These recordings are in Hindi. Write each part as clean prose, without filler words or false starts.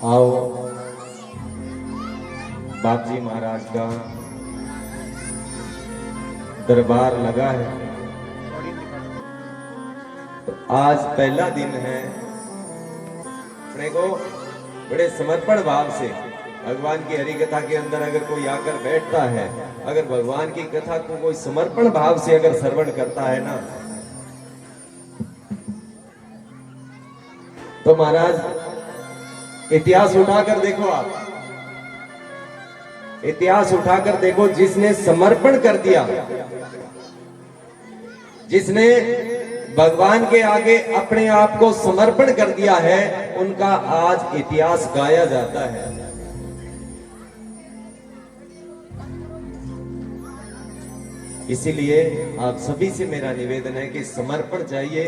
आओ बाप जी महाराज का दरबार लगा है। तो आज पहला दिन है। अपने को बड़े समर्पण भाव से भगवान की हरि कथा के अंदर अगर कोई आकर बैठता है, अगर भगवान की कथा को कोई समर्पण भाव से अगर श्रवण करता है ना, तो महाराज इतिहास उठाकर देखो, आप इतिहास उठाकर देखो, जिसने समर्पण कर दिया, जिसने भगवान के आगे अपने आप को समर्पण कर दिया है, उनका आज इतिहास गाया जाता है। इसीलिए आप सभी से मेरा निवेदन है कि समर्पण चाहिए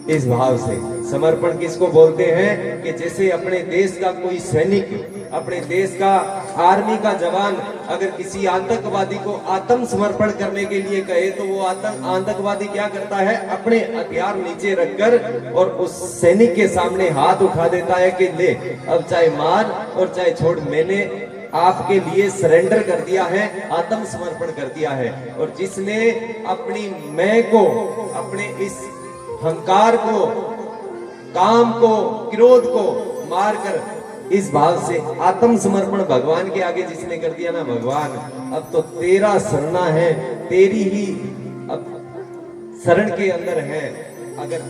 इस भाव से। समर्पण किसको बोलते हैं कि जैसे अपने देश का कोई सैनिक, अपने देश का आर्मी का जवान अगर किसी आतंकवादी को आत्मसमर्पण करने के लिए कहे, तो वो आतंकवादी क्या करता है, अपने हथियार नीचे रखकर और उस सैनिक के सामने हाथ उठा देता है कि ले अब चाहे मार और चाहे छोड़, मैंने आपके लिए सरेंडर कर दिया है, आत्मसमर्पण कर दिया है। और जिसने अपनी मैं को, अपने इस अहंकार को, काम को, क्रोध को मारकर इस भाव से आत्मसमर्पण भगवान के आगे जिसने कर दिया ना, भगवान अब तो तेरा शरणा है, तेरी ही अब शरण के अंदर है, अगर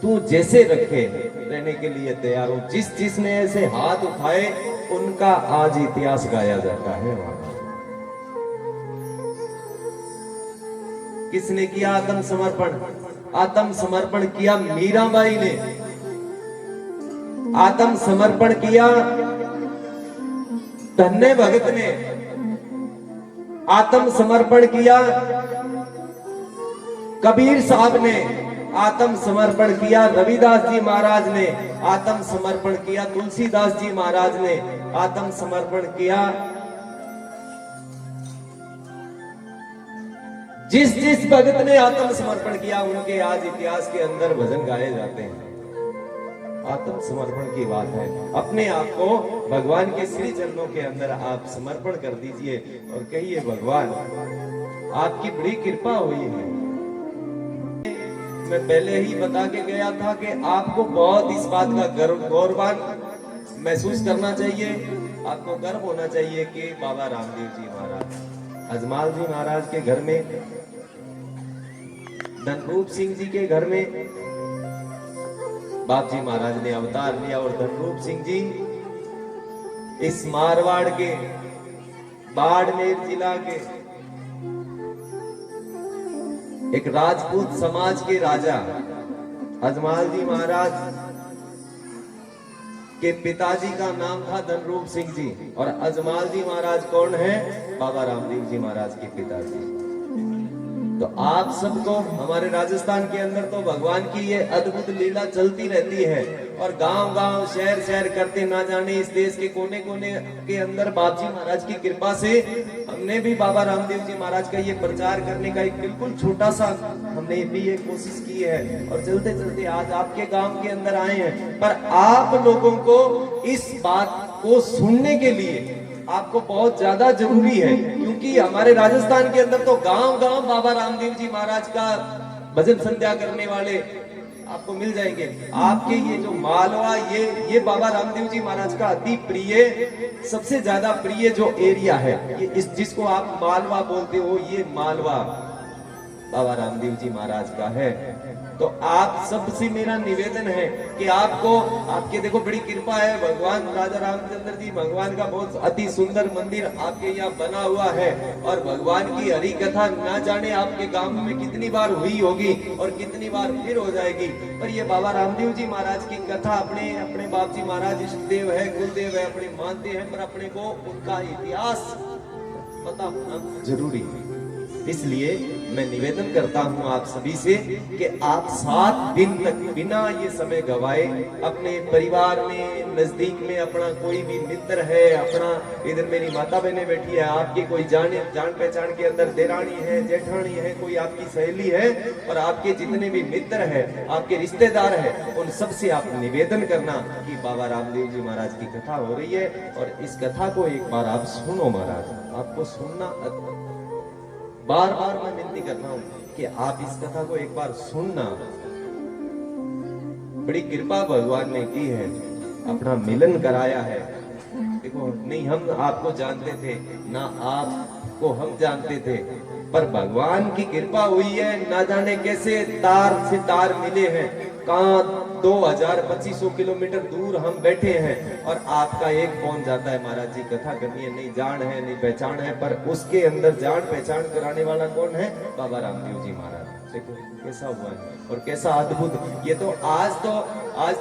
तू जैसे रखे रहने के लिए तैयार हो। जिसने ऐसे हाथ उठाए उनका आज इतिहास गाया जाता है। किसने किया आत्मसमर्पण? आत्मसमर्पण किया मीराबाई ने, आत्मसमर्पण किया धन्य भगत ने, आत्मसमर्पण किया कबीर साहब ने, आत्मसमर्पण किया रविदास जी महाराज ने, आत्मसमर्पण किया तुलसीदास जी महाराज ने, आत्मसमर्पण किया जिस भगत ने आत्मसमर्पण किया, उनके आज इतिहास के अंदर भजन गाए जाते हैं। आत्मसमर्पण की बात है। अपने आप को भगवान के श्री चरणों के अंदर आप समर्पण कर दीजिए और कहिए, भगवान आपकी बड़ी कृपा हुई है। मैं पहले ही बता के गया था कि आपको बहुत इस बात का गौरवान महसूस करना चाहिए, आपको गर्व होना चाहिए कि बाबा रामदेव जी महाराज, अजमाल जी महाराज के घर में, धनरूप सिंह जी के घर में बाप जी महाराज ने अवतार लिया। और धनरूप सिंह जी इस मारवाड़ के बाड़मेर जिला के एक राजपूत समाज के राजा अजमाल जी महाराज के पिताजी का नाम था धनरूप सिंह जी। और अजमाल जी महाराज कौन है? बाबा रामदेव जी महाराज के पिताजी। तो आप सबको, हमारे राजस्थान के अंदर तो भगवान की ये अद्भुत लीला चलती रहती है। और गांव गांव, शहर शहर करते ना जाने इस देश के कोने कोने के अंदर बाप जी महाराज की कृपा से हमने भी बाबा रामदेव जी महाराज का ये प्रचार करने का एक बिल्कुल छोटा सा हमने भी ये कोशिश की है। और चलते चलते आज आपके गांव के अंदर आए हैं। पर आप लोगों को इस बात को सुनने के लिए आपको बहुत ज्यादा जरूरी है, क्योंकि हमारे राजस्थान के अंदर तो गांव गांव बाबा रामदेव जी महाराज का भजन संध्या करने वाले आपको मिल जाएंगे। आपके ये जो मालवा, ये बाबा रामदेव जी महाराज का अति प्रिय, सबसे ज्यादा प्रिय जो एरिया है, ये इस जिसको आप मालवा बोलते हो, ये मालवा बाबा रामदेव जी महाराज का है। तो आप सबसे मेरा निवेदन है कि आपको, आपके देखो बड़ी कृपा है, भगवान राजा रामचंद्र जी, भगवान का बहुत अति सुंदर मंदिर आपके यहाँ बना हुआ है। और भगवान की हरि कथा ना जाने आपके गांव में कितनी बार हुई होगी और कितनी बार फिर हो जाएगी। पर ये बाबा रामदेव जी महाराज की कथा अपने बाप जी महाराज इष्ट देव है, कुलदेव है, अपने मानते हैं, पर अपने को उनका इतिहास पता होना जरूरी है। इसलिए मैं निवेदन करता हूं आप सभी से कि आप 7 दिन तक बिना ये समय गवाए अपने परिवार में, नजदीक में अपना कोई भी मित्र है, अपना इधर मेरी माता बहने बैठी है, आपके कोई जान पहचान के अंदर देरानी है, जेठानी है, कोई आपकी सहेली है, और आपके जितने भी मित्र है, आपके रिश्तेदार है, उन सबसे आप निवेदन करना कि बाबा रामदेव जी महाराज की कथा हो रही है और इस कथा को एक बार आप सुनो महाराज। आपको सुनना, बार बार मैं विनती करता हूं कि आप इस कथा को एक बार सुनना। बड़ी कृपा भगवान ने की है, अपना मिलन कराया है। देखो, नहीं हम आपको जानते थे, ना आपको हम जानते थे, पर भगवान की कृपा हुई है। ना जाने कैसे तार से तार मिले हैं, कहां 2000-2500 किलोमीटर दूर हम बैठे हैं और आपका एक फोन जाता है, महाराज जी कथा करनी है, नहीं जान है, नहीं पहचान है, पर उसके अंदर जान पहचान कराने वाला कौन है? बाबा रामदेव जी महाराज। देखो कैसा हुआ है और कैसा अद्भुत। ये तो आज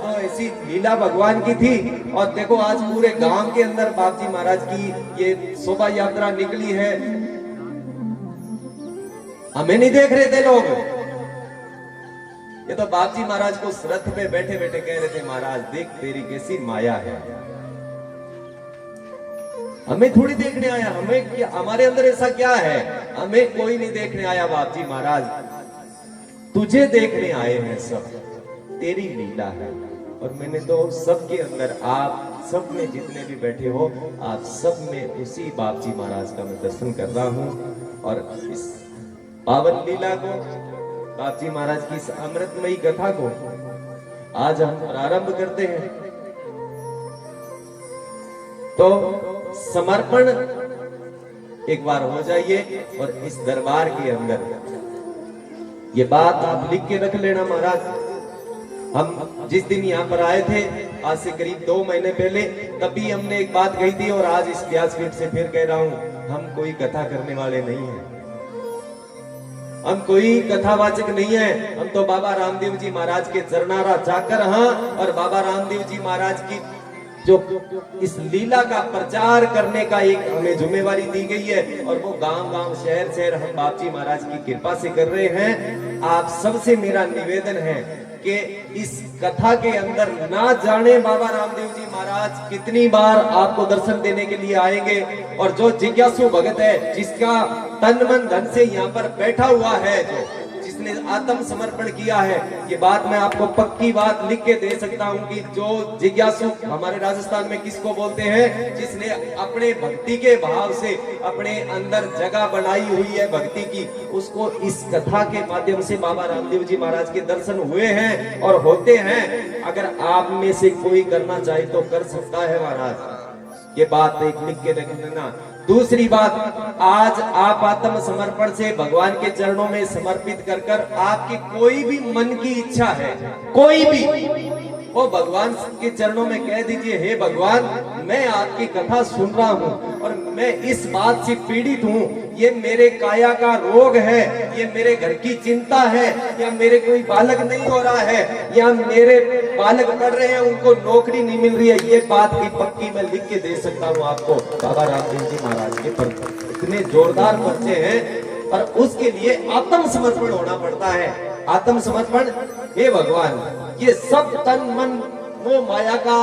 तो ऐसी लीला भगवान की थी, और देखो आज पूरे गांव के अंदर बाप जी महाराज की ये शोभा यात्रा निकली है। हमें नहीं देख रहे थे लोग, ये तो बाप जी महाराज को रथ पे बैठे बैठे कह रहे थे, महाराज देख तेरी कैसी माया है। हमें थोड़ी देखने आया, हमें क्या, हमारे अंदर ऐसा क्या है? हमें कोई नहीं देखने आया बाप जी महाराज, तुझे देखने आए हैं सब, तेरी लीला है। और मैंने तो सबके अंदर, आप सब में जितने भी बैठे हो, आप सब में उसी बाप जी महाराज का मैं दर्शन कर रहा हूं। और इस पावन लीला को, बाप जी महाराज की इस अमृतमयी कथा को आज हम प्रारंभ करते हैं। तो समर्पण एक बार हो जाइए और इस दरबार के अंदर ये बात आप लिख के रख लेना महाराज। हम जिस दिन यहाँ पर आए थे, आज से करीब 2 महीने पहले, तभी हमने एक बात कही थी और आज इस व्यासपीठ से फिर कह रहा हूं, हम कोई कथा करने वाले नहीं हैं, हम कोई कथावाचक नहीं है। हम तो बाबा रामदेव जी महाराज के चरनारा जाकर, हाँ, और बाबा रामदेव जी महाराज की जो इस लीला का प्रचार करने का एक हमें जिम्मेवारी दी गई है, और वो गांव गांव शहर शहर हम बाप जी महाराज की कृपा से कर रहे हैं। आप सबसे मेरा निवेदन है कि इस कथा के अंदर ना जाने बाबा रामदेव जी महाराज कितनी बार आपको दर्शन देने के लिए आएंगे, और जो जिज्ञासु भगत है, जिसका तन मन धन से यहाँ पर बैठा हुआ है, जिसने आत्म समर्पण किया है, ये बात मैं आपको पक्की बात लिख के दे सकता हूँ कि जो जिज्ञासु हमारे राजस्थान में किसको बोलते हैं, जिसने अपने भक्ति के भाव से अपने अंदर जगह बनाई हुई है भक्ति की, उसको इस कथा के माध्यम से बाबा रामदेव जी महाराज के दर्शन हुए हैं और होते हैं। अगर आप में से कोई करना चाहे तो कर सकता है महाराज, ये बात एक लिख के रख लेना। दूसरी बात, आज आप आत्म समर्पण से भगवान के चरणों में समर्पित कर आपकी कोई भी मन की इच्छा है, कोई भी, वो भगवान के चरणों में कह दीजिए, हे भगवान, मैं आपकी कथा सुन रहा हूँ और मैं इस बात से पीड़ित हूँ, ये मेरे काया का रोग है, ये मेरे घर की चिंता है, या मेरे कोई बालक नहीं हो रहा है, या मेरे बालक पढ़ रहे हैं उनको नौकरी नहीं मिल रही है, ये बात की पक्की मैं लिख के दे सकता हूँ आपको। बाबा रामदेव जी महाराज के पर इतने जोरदार पर्चे हैं, पर उसके लिए आत्म समर्पण होना पड़ता है। आत्म समर्पण, हे भगवान, ये सब तन मन मोह माया का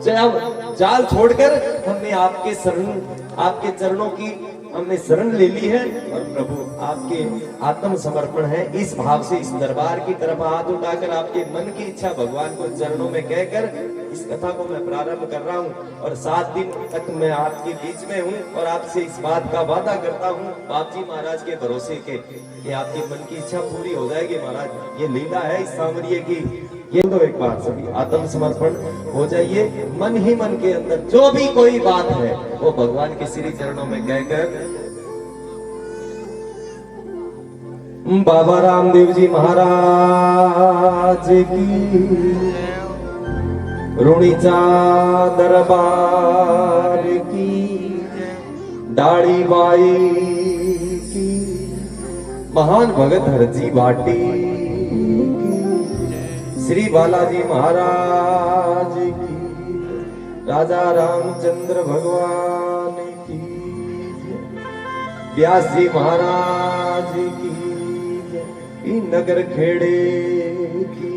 जाल छोड़कर हमने आपके चरणों की हमने शरण ले ली है, और प्रभु आपके आत्म समर्पण है, इस भाव से इस दरबार की तरफ हाथ उठाकर आपके मन की इच्छा भगवान को चरणों में कहकर इस कथा को मैं प्रारंभ कर रहा हूँ। और 7 दिन तक मैं आपके बीच में हूँ और आपसे इस बात का वादा करता हूँ बाप जी महाराज के भरोसे के कि आपकी मन की इच्छा पूरी हो जाएगी महाराज। ये लीला है इस सांवरिये की। ये तो एक बात, सभी आत्म समर्पण हो जाइए, मन ही मन के अंदर जो भी कोई बात है वो भगवान के श्री चरणों में कहकर बाबा रामदेव जी महाराज की, रुणीचा दरबार की, दाढ़ी बाई की, महान भगत हरजी भाटी की, श्री बालाजी महाराज की, राजा रामचंद्र भगवान की, व्यास जी महाराज की जय, नगर खेड़े की।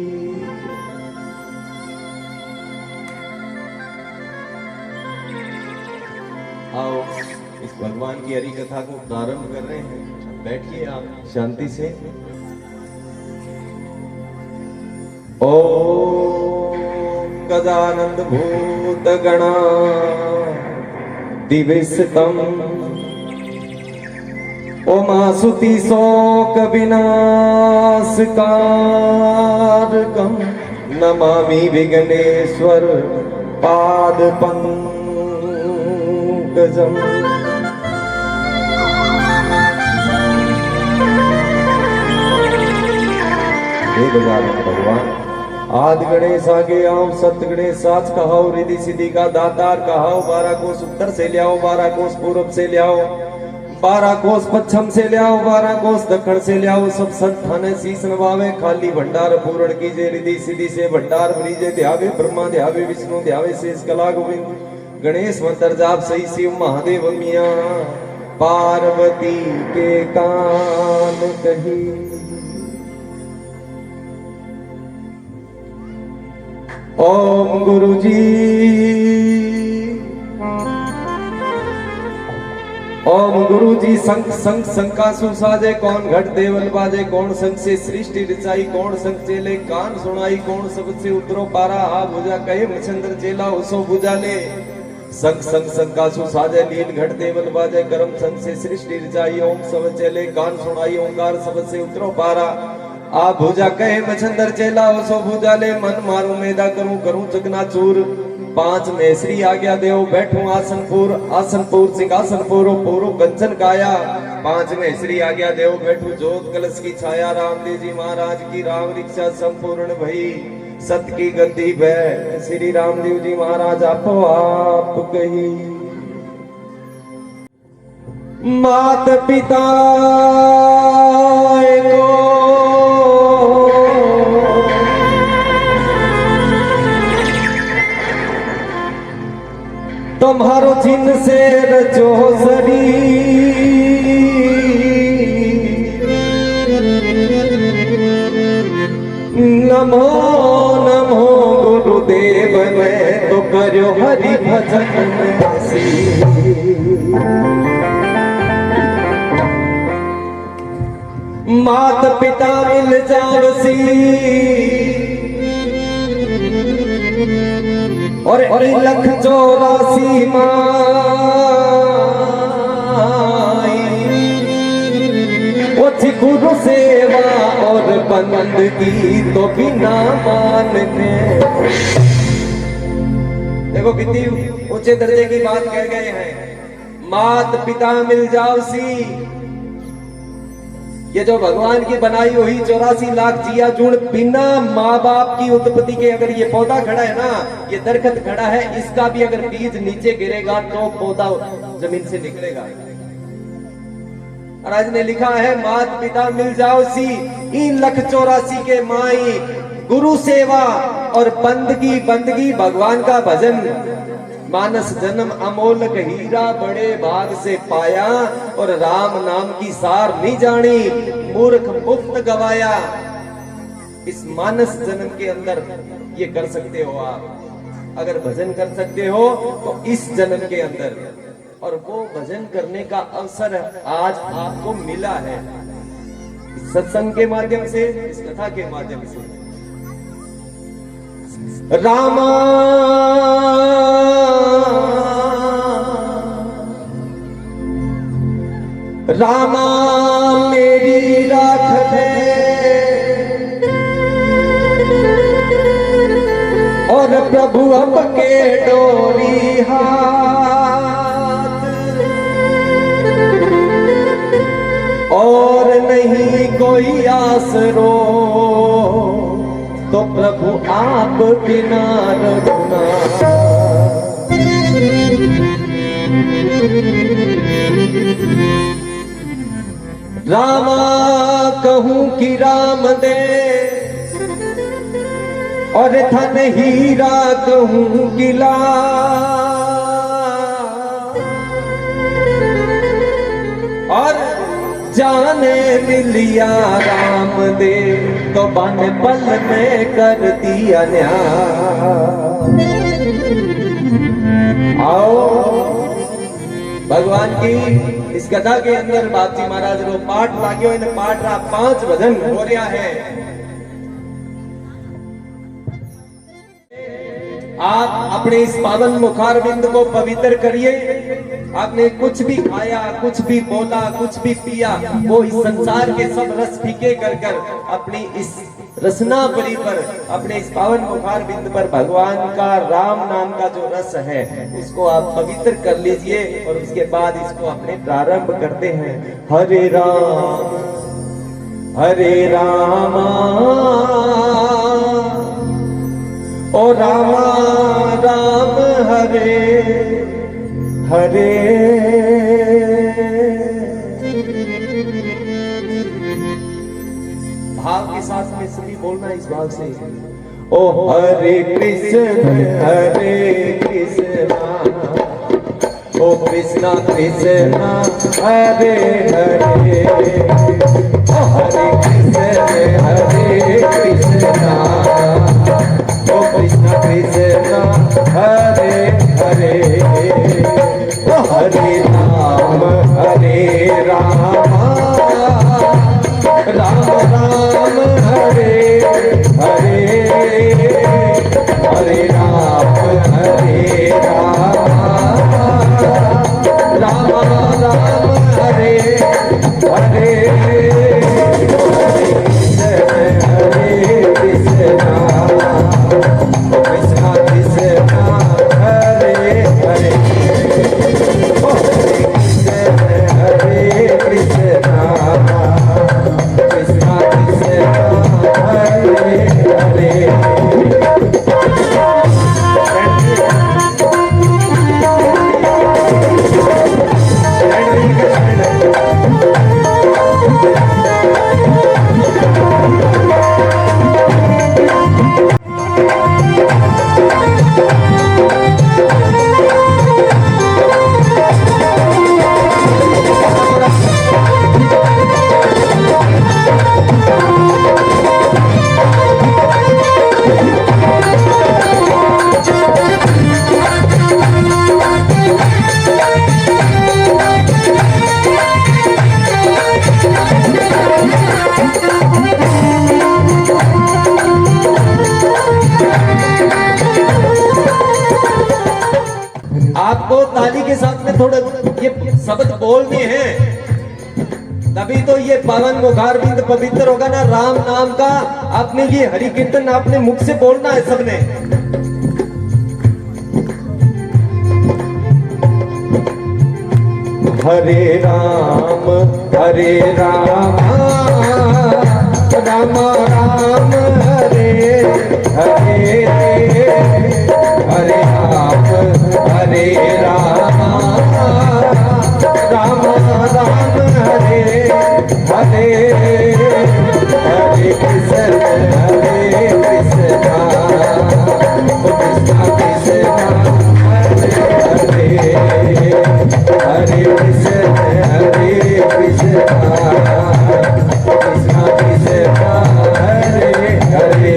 आओ इस भगवान की हरि कथा को प्रारंभ कर रहे हैं। बैठिए आप शांति से। ओम गजानंद भूत गणा दिविस्तम ओमासुति शोक विनाशकारकम नमामि विघ्नेश्वर पाद पंकजम। हे गजानन भगवान, आदि गणेश आगे आओ, सत गणेश साच कहाओ, रिधि सिद्धि का दातार कहाओ। 12 कोस उत्तर से ले आओ, 12 कोस पूर्व से ले आओ, 12 कोस पश्चिम से ले आओ, 12 कोस दक्षिण से ले आओ। सब संत थाने शीस नवावे, खाली भंडार पूर्ण कीजिए। रिधि सिद्धि से भंडार भरीजे, ध्यावे ब्रह्मा ध्यावे विष्णु ध्यावे शेष कला गोविंद। गणेश मंत्र जाप सही शिव महादेव मियां, पार्वती के कान कही। ओम गुरुजी, ओम गुरुजी। शंख शंख शंकासु साजे, कौन घट देवल बाजे। कौन शंख से सृष्टि रचाई, कौन शंख चेले कान सुनाई। कौन शब्द से उतरो पारा, आ भुजा कहे मचंद्र चेला उसो भुजा ले। शंख शंख शंकासु साजे, लील घट देवल बाजे। कर्म शंख से सृष्टि रचाई, ओम शब्द चेले कान सुनाई। ओंकार शब्द से उतरो पारा, आ भुजा कहे मछंदर चेला उसो भुजा ले। मन मारू मेदा करूं करूं चकनाचूर। 5 में श्री आज्ञा देव बैठूं आसनपुर। आसनपुर सिंहासनपुर पूरो कंचन काया। 5 में श्री आज्ञा देव बैठूं जोत कलश की छाया। रामदेव जी महाराज की राम रिक्शा संपूर्ण भई, सत की गद्दी बै श्री रामदेव जी महाराज आपो आप कही। मात पिता को तुम्हारो चिन्ह से रचो शरीर। नमो नमो गुरुदेव, मैं तो करो हरि भजन बसी। मात पिता मिल जावसी, और 1,84 माई। ओथी गुरु सेवा और बंदगी तो बिना मानने। देखो कितनी ऊंचे दर्जे की बात कह गए हैं। मात पिता मिल जावसी, ये जो भगवान की बनाई हुई 84 लाख जिया जुड़, बिना माँ बाप की उत्पत्ति के अगर ये पौधा खड़ा है ना, ये दरखत खड़ा है, इसका भी अगर बीज नीचे गिरेगा तो पौधा जमीन से निकलेगा। महाराज ने लिखा है, मात पिता मिल जाओ सी, 1,84 के माई। गुरु सेवा और बंदगी भगवान का भजन। मानस जन्म अमोलक हीरा, बड़े भाग से पाया। और राम नाम की सार नहीं जानी, मूर्ख मुफ्त गवाया। इस मानस जन्म के अंदर ये कर सकते हो आप। अगर भजन कर सकते हो तो इस जन्म के अंदर, और वो भजन करने का अवसर आज आपको मिला है इस सत्संग के माध्यम से, इस कथा के माध्यम से। रामा रामा मेरी राख ले, और प्रभु अब के डोरी हाथ। और नहीं कोई आसरो, तो प्रभु आप बिना रघुना। रामा कहूं कि राम दे, और धन हीरा कहूं कि लाल। और जाने मिलिया राम दे तो बन पल में कर दिया न्याय। आओ भगवान की इस कथा के अंदर बापजी महाराज रो पाठ लाग्यो इन पाठ रा 5 भजन हो रहा है। आप अपने इस पावन मुखार बिंद को पवित्र करिए। आपने कुछ भी खाया, कुछ भी बोला, कुछ भी पिया, वो इस संसार के सब रस फीके कर कर अपनी इस रसना परी पर, अपने इस पावन मुखार बिंद पर भगवान का राम नाम का जो रस है उसको आप पवित्र कर लीजिए और उसके बाद इसको अपने प्रारंभ करते हैं। हरे रामा ओ रामा राम हरे हरे। भाव के साथ में सभी बोलना इस भाव से। ओ हरे कृष्णा ओ कृष्णा कृष्णा हरे हरे। ओ हरे कृष्णा ओ कृष्णा कृष्णा हरे हरे। ओ हरे राम राम राम हरे हरे। हरे राम राम राम हरे हरे। आपको ताली के साथ में थोड़ा ये शब्द बोलने हैं, तभी तो ये पावन मुखार बिंद पवित्र होगा ना राम नाम का। आपने ये हरि कीर्तन आपने मुख से बोलना है सबने। हरे राम राम राम हरे हरे। हरे राम राम राम हरे हरे। हरे कृष्ण कृष्णा हरे हरे। हरे कृष्ण कृष्णा कृष्णा हरे हरे।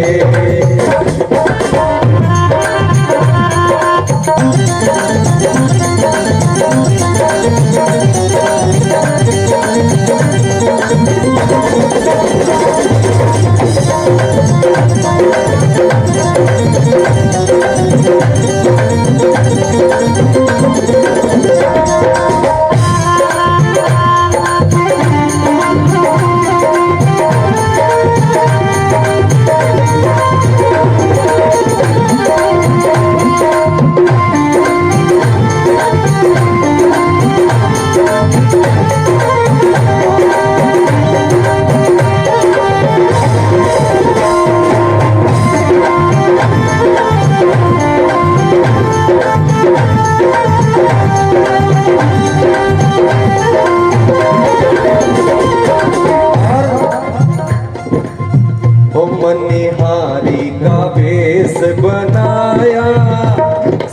मनिहारी का वेश बनाया,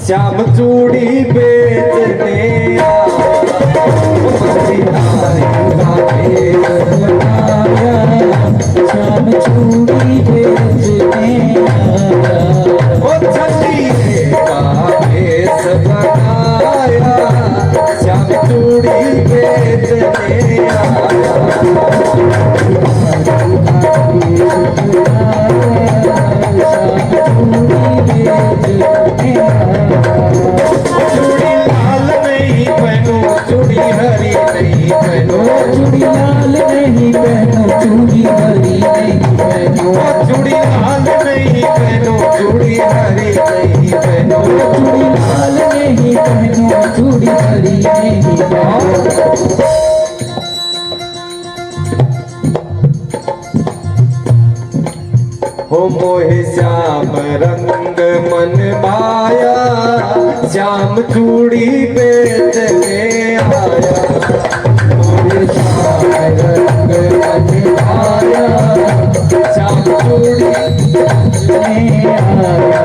श्याम चूड़ी बेचने आया। श्याम चूड़ी बेचने आया। ओ छठी का भेष बनाया, श्याम चूड़ी बेचने आया। चूड़ी लाल नहीं पहनो, चूड़ी हरी नहीं पहनो, चूड़ी लाल नहीं पहनो, चूड़ी हरी नहीं पहनो, चूड़ी लाल नहीं पहनो, चूड़ी हरी नहीं पहनो, चूड़ी लाल नहीं पहनो, चूड़ी हरी नहीं पहनो। हो मोहे श्याम रंग मन माया, श्याम चूड़ी बेचने आया। मोहे श्याम रंग मन माया, श्याम चूड़ी बेचने आया।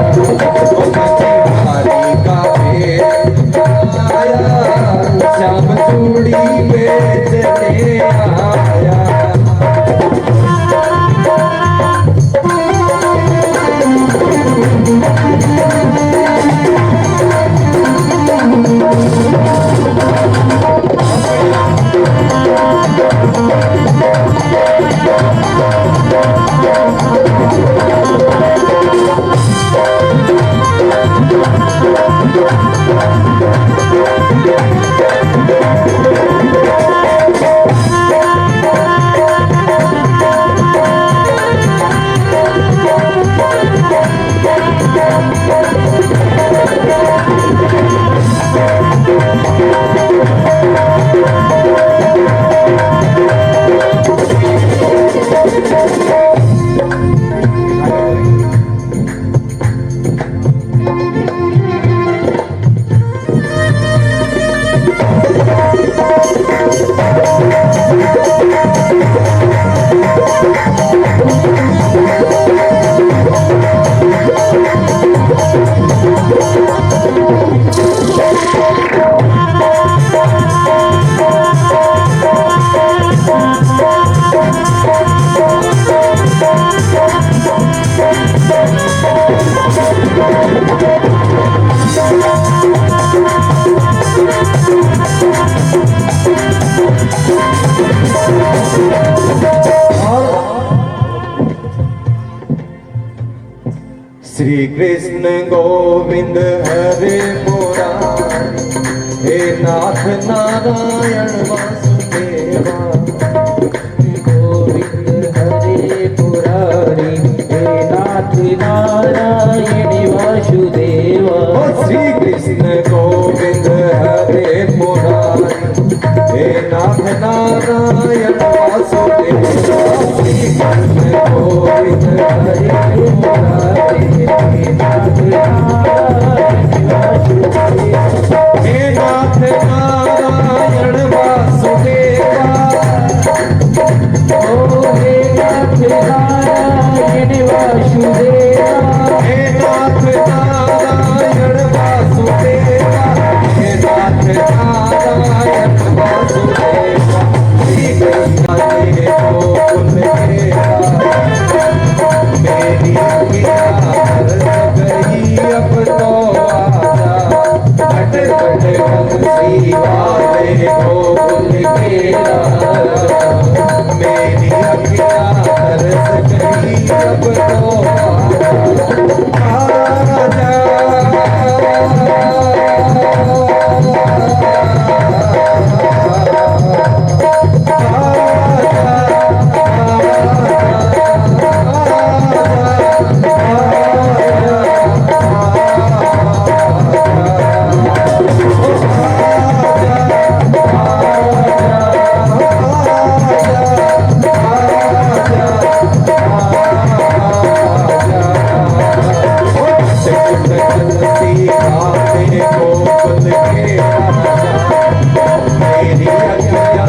ओ मछुआरी का भेष आया, श्याम चूड़ी बेचने आया। श्री कृष्ण गोविंद हरे मुरारी, हे नाथ नारायण वासुदेवा। गोविंद हरे मुरारी, हे नाथ नारायण वासुदेवा। ओ श्री कृष्ण गोविंद हरे मुरारी, हे नाथ नारायण वासुदेवा। श्री कृष्ण गोविंद हरे मुरारी, हे नाथ नारायण वासुदेवा। हे नाथ नारायण वासुदेवा। ओ हे नाथ नारायण वासुदेवा। हे नाथ नारायण वासुदेवा। हे नाथ नारायण वासुदेवा। श्री कृष्ण तेरे गोकुल खेला, मेरी अखियाँ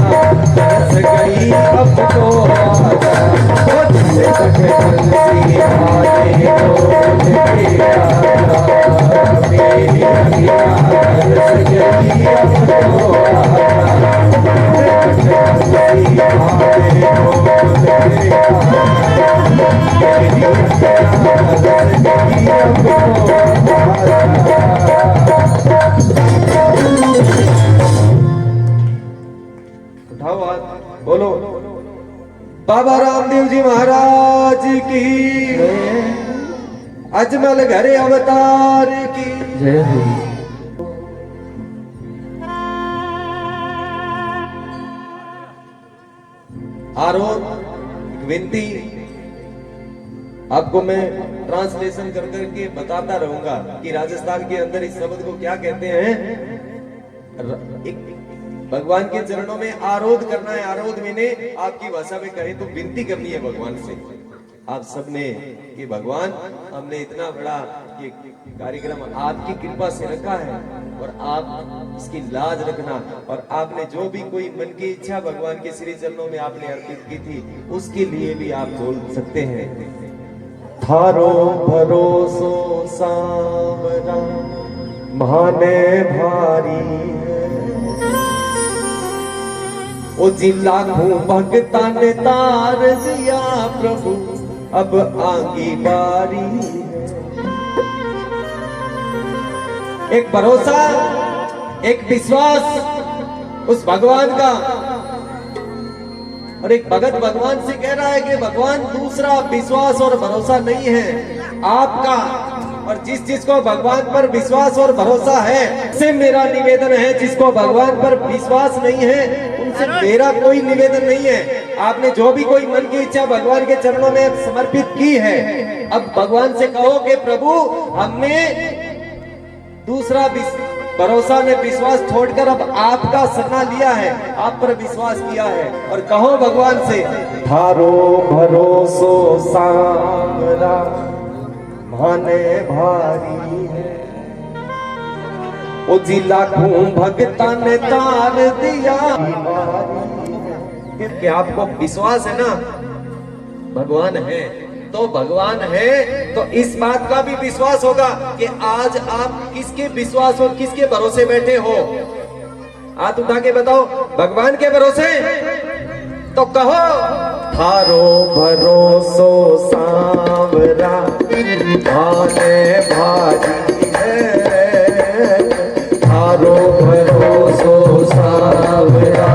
तरस गई अब तो आजा। घट घट बंसी वाले गोकुल खेला, मेरी अखियाँ तरस गई अब तो आजा। मेरी उठाओ हाथ, बोलो बाबा रामदेव जी महाराज की, अजमल घरे अवतार की। जय हो। आरोप एक विनती, आपको मैं ट्रांसलेशन कर करके बताता रहूंगा कि राजस्थान के अंदर इस शब्द को क्या कहते हैं। एक भगवान के चरणों में आरोध करना है। आरोध मैंने आपकी भाषा में कहे तो विनती करनी है भगवान से, आप सबने कि भगवान हमने इतना बड़ा ये कार्यक्रम आपकी कृपा से रखा है और आप इसकी लाज रखना, और आपने जो भी कोई मन की इच्छा भगवान के श्री चरणों में आपने अर्पित की थी उसके लिए भी आप बोल सकते हैं। थारो भरोसो सावरा माने भारी ओ जिला भगता ने तार दिया प्रभु अब आगे बारी। एक भरोसा, एक विश्वास उस भगवान का, और एक भगत भगवान से कह रहा है कि भगवान दूसरा विश्वास और भरोसा नहीं है आपका, और जिसको भगवान पर विश्वास और भरोसा है से मेरा निवेदन है, जिसको भगवान पर विश्वास नहीं है उनसे मेरा कोई निवेदन नहीं है। आपने जो भी कोई मन की इच्छा भगवान के चरणों में समर्पित की है, अब भगवान से कहो कि प्रभु हमने दूसरा भरोसा ने विश्वास छोड़कर अब आपका सन्ना लिया है, आप पर विश्वास किया है, और कहो भगवान से थारो भरोसो सामरा माने भारी है ओ जिला भगता ने तार दिया। क्योंकि आपको विश्वास है ना भगवान है, तो भगवान है तो इस बात का भी विश्वास होगा कि आज आप किसके विश्वास और किसके भरोसे बैठे हो। हाथ उठा के बताओ भगवान के भरोसे, तो कहो थारो भरोसो सांवरा माने भारी है, थारो भरोसो सांवरा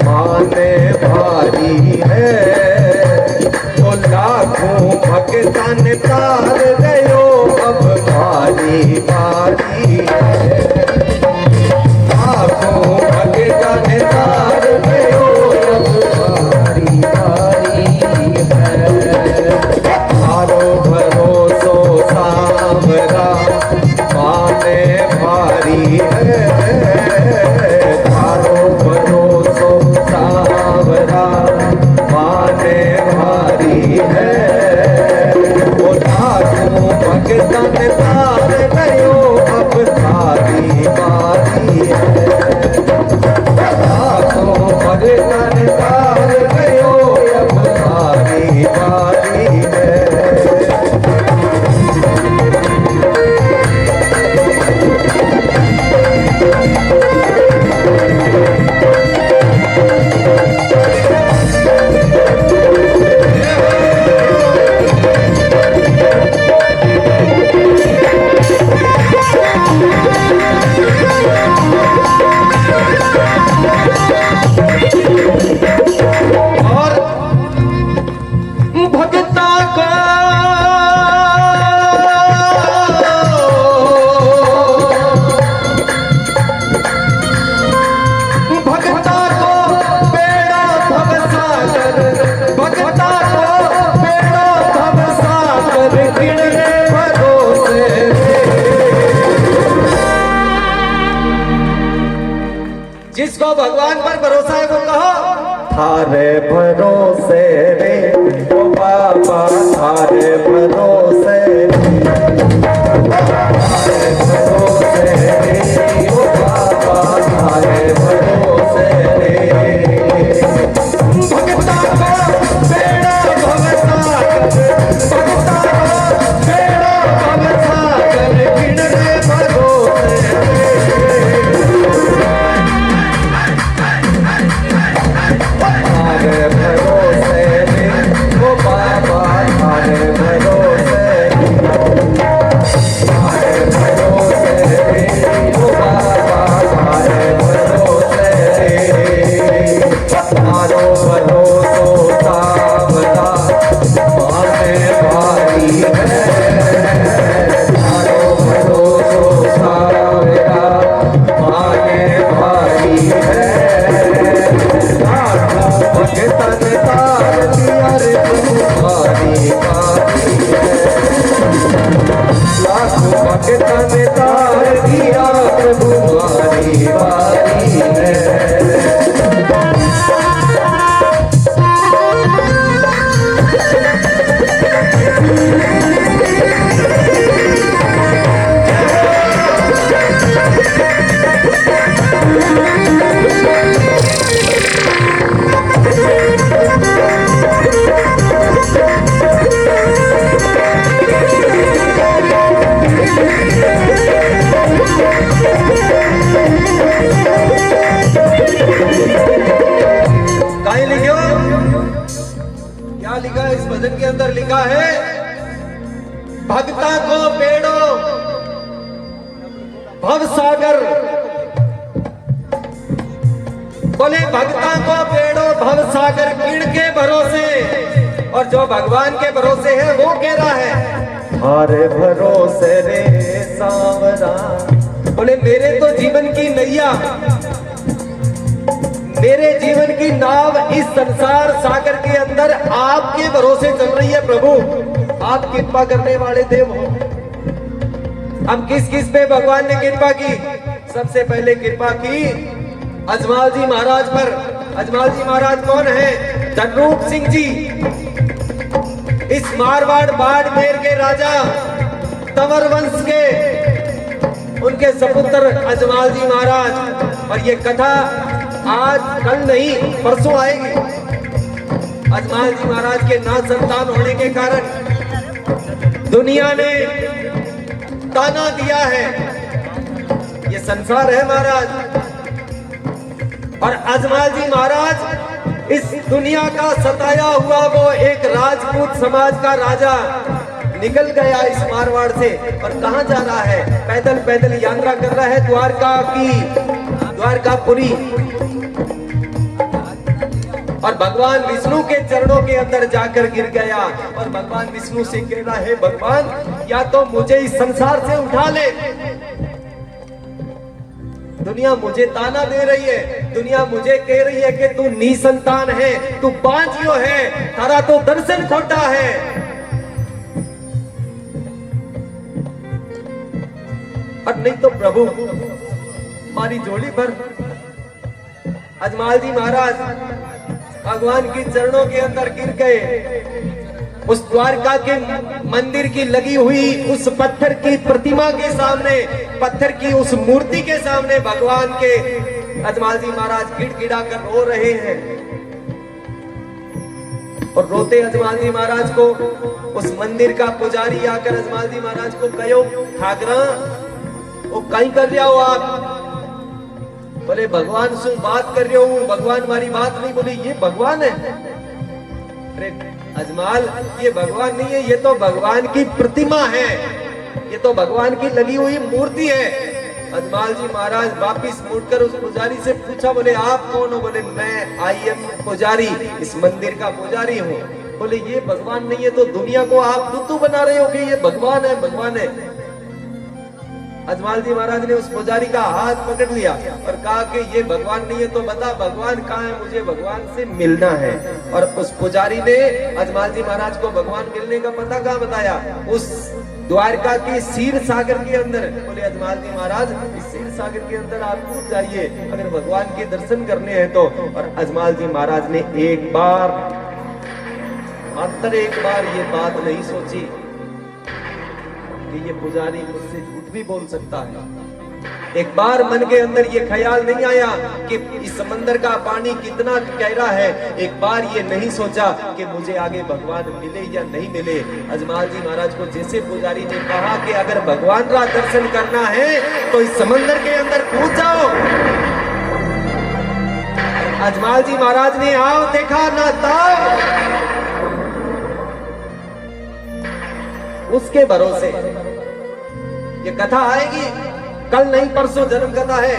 माने भारी है, तो लाखों भगतन तार गयो अब भारी भारी है, लाखों भगतन तार गयो अब भारी भारी है, थारो भरोसो सांवरा माने भारी है, थारो भरोसो सांवरा माने भारी है, वो लाखों भगतन तार गयो अब भारी भारी है, लाखों भगतन तार गयो अब भारी भारी है। जिसको भगवान पर भरोसा है वो कहो थारे भरोसे रे ओ बाबा, थारे भरोसे थारे भरोसे रे ओ बाबा, थारे भरोसे रे, भगता को बेड़ा भगता भगता को बेड़ा भगता कर गिन रे भरोसे थारे भरोसे रे ओ बाबा, थारे भरोसे भक्ता ने तार दिया प्रभु बारी बारी है। क्या लिखा है इस भजन के अंदर? लिखा है भक्ता को पेड़ो भव सागर, बोले भक्ता को पेड़ो भव सागर किण के भरोसे, और जो भगवान के भरोसे है वो कह रहा है हरे भरोसे रे सांवरा। बोले मेरे तो जीवन की नैया, मेरे जीवन की नाव इस संसार सागर के अंदर आपके भरोसे चल रही है प्रभु, आप कृपा करने वाले देव हो। अब किस किस पे भगवान ने कृपा की? सबसे पहले कृपा की अजमाल जी महाराज पर। अजमाल जी महाराज कौन है? धनरूप सिंह जी, इस मारवाड़ बाड़मेर के राजा तंवर वंश के, उनके सपुत्र अजमाल जी महाराज। और ये कथा आज कल नहीं परसों आएगी। अजमाल जी महाराज के ना संतान होने के कारण दुनिया ने ताना दिया है, ये संसार है महाराज। और अजमाल जी महाराज इस दुनिया का सताया हुआ वो एक राजपूत समाज का राजा निकल गया इस मारवाड़ से। और कहां जा रहा है? पैदल पैदल यात्रा कर रहा है द्वारकापुरी। और भगवान विष्णु के चरणों के अंदर जाकर गिर गया और भगवान विष्णु से कह रहा है भगवान या तो मुझे इस संसार से उठा ले, दुनिया मुझे ताना दे रही है, दुनिया मुझे कह रही है कि तू निसंतान है, तू बांझियो है, तारा तो दर्शन खोटा है। और नहीं तो प्रभु हमारी झोली पर। अजमाल जी महाराज भगवान की चरणों के अंदर गिर गए। उस द्वारका के मंदिर की लगी हुई उस पत्थर की प्रतिमा के सामने, पत्थर की उस मूर्ति के सामने भगवान के अजमाल जी महाराज गिड़गिड़ा कर रो रहे हैं। और रोते अजमाल जी महाराज को उस मंदिर का पुजारी आकर अजमाल जी महाराज को कहो ठाकरा वो कहीं कर रहा हो आप? बोले भगवान से बात कर रहा हूं, भगवान हमारी बात नहीं। बोले ये भगवान है? अरे अजमाल ये भगवान नहीं है, ये तो भगवान की प्रतिमा है, ये तो भगवान की लगी हुई मूर्ति है। अजमाल जी महाराज वापिस मुड़कर उस पुजारी से पूछा, बोले आप कौन हो? बोले मैं आई एम पुजारी, इस मंदिर का पुजारी हूँ। बोले ये भगवान नहीं है तो दुनिया को आप बुद्धू बना रहे हो कि ये भगवान है, भगवान है। अजमाल जी महाराज ने उस पुजारी का हाथ पकड़ लिया और कहा कि ये भगवान नहीं है तो बता भगवान कहाँ है, मुझे भगवान से मिलना है। और उस पुजारी ने अजमाल जी महाराज को भगवान मिलने का पता कहाँ बताया? उस द्वारका के क्षीर सागर के अंदर। बोले अजमाल जी महाराज इस क्षीर सागर के अंदर आप कूद जाइए अगर भगवान के दर्शन करने हैं तो। और अजमाल जी महाराज ने एक बार, मात्र एक बार ये बात नहीं सोची कि ये पुजारी मुझसे झूठ भी बोल सकता है। एक बार मन के अंदर ये ख्याल नहीं आया कि इस समंदर का पानी कितना गहरा है। एक बार ये नहीं सोचा कि मुझे आगे भगवान मिले या नहीं मिले। अजमाल जी महाराज को जैसे पुजारी ने कहा कि अगर भगवान का दर्शन करना है तो इस समंदर के अंदर कूद जाओ। अजमाल जी महाराज ने आओ देखा ना ताव, उसके भरोसे ये कथा आएगी, कल नहीं परसों जन्म कथा है।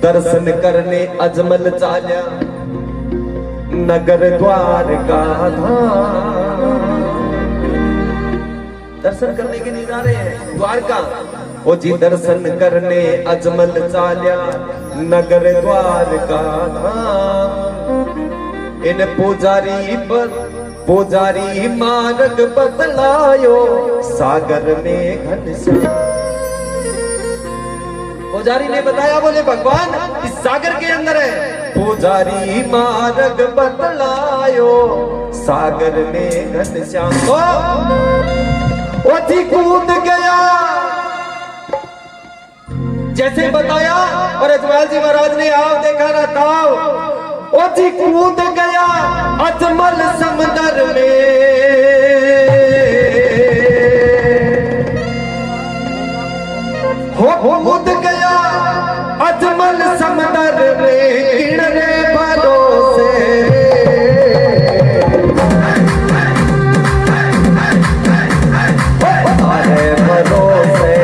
दर्शन करने अजमल चाल्या नगर द्वार का धाम। दर्शन करने के लिए जा रहे हैं द्वारका। ओ जी दर्शन करने अजमल चाल्या नगर द्वार का धाम। इन पुजारी पर पुजारी मार्ग बतलायो सागर में घनश्याम। पुजारी ने बताया, बोले भगवान इस सागर के अंदर है। पुजारी मार्ग बतलायो सागर में घनश्याम। वो जी कूद गया जैसे बताया, और अजमल जी महाराज ने आओ देखा ना ताओ। ओ जी कूद गया अजमल समंदर में, हो कूद गया अजमल समंदर में, किनारे भरोसे अरे भरोसे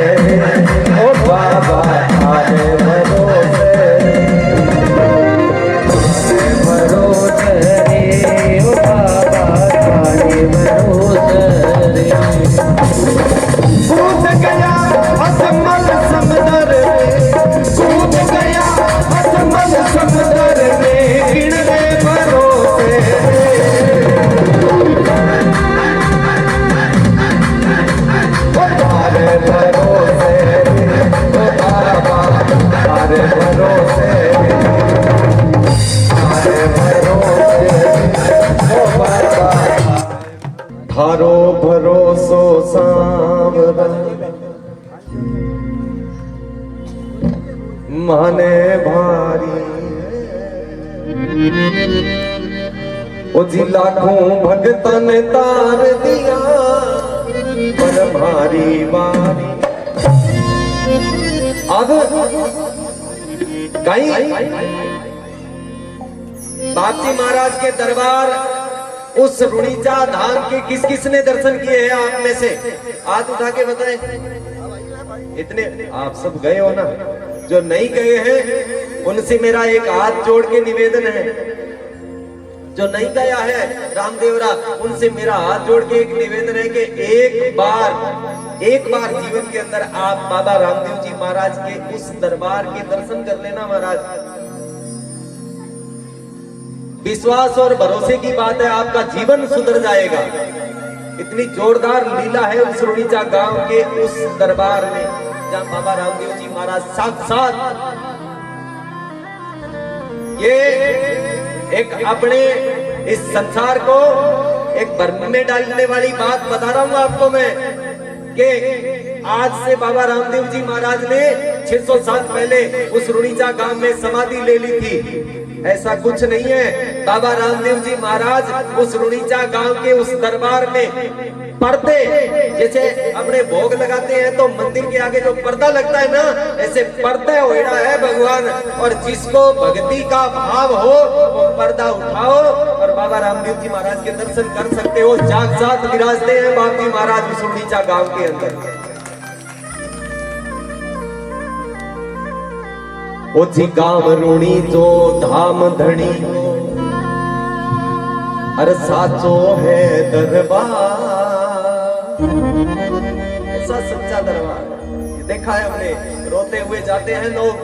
ओ बाबा, अरे भरोसे कूद गया अजमल समंदर में, कूद गया अजमल समंदर में, किनारे भरोसे अरे भरोसे ओ बाबा, अरे भरोसे, अरे भरोसे ओ बाबा। थारो भरोसो सांवरा माने भारी, ओ जी लाखों भगतन ने तार दिया पर भारी बारी। अब कहीं बापजी महाराज के दरबार उस रुणीचा धाम के किस किसने दर्शन किए हैं आप में से? हाथ उठा के बताएं। इतने आप सब गए हो ना? जो नहीं गए हैं उनसे मेरा एक हाथ जोड़ के निवेदन है। जो नहीं गया है रामदेवरा, उनसे मेरा हाथ जोड़ के एक निवेदन है कि एक बार जीवन के अंदर आप बाबा रामदेव जी महाराज के उस दरबार के दर्शन कर लेना महाराज। विश्वास और भरोसे की बात है, आपका जीवन सुधर जाएगा। इतनी जोरदार लीला है उस रुणीचा गांव के उस दरबार में, जहां बाबा रामदेव जी महाराज साक्षात ये एक अपने इस संसार को एक भ्रम में डालने वाली बात बता रहा हूं आपको मैं, कि आज से बाबा रामदेव जी महाराज ने 600 साल पहले उस रुणीचा गांव में समाधि ले ली थी। ऐसा कुछ नहीं है। बाबा रामदेव जी महाराज उस रुणीचा गांव के उस दरबार में पर्दे, जैसे अपने भोग लगाते हैं तो मंदिर के आगे जो पर्दा लगता है ना, ऐसे पर्दा ओढ़ा है भगवान। और जिसको भक्ति का भाव हो वो पर्दा उठाओ और बाबा रामदेव जी महाराज के दर्शन कर सकते हो। साक्षात विराजते हैं बाप जी महाराज उस रुणीचा गांव के अंदर। ओ जी गांव रुणी जो धाम धनी, अरे साचो है दरबार, ऐसा सच्चा दरबार। देखा है हमने, रोते हुए जाते हैं लोग,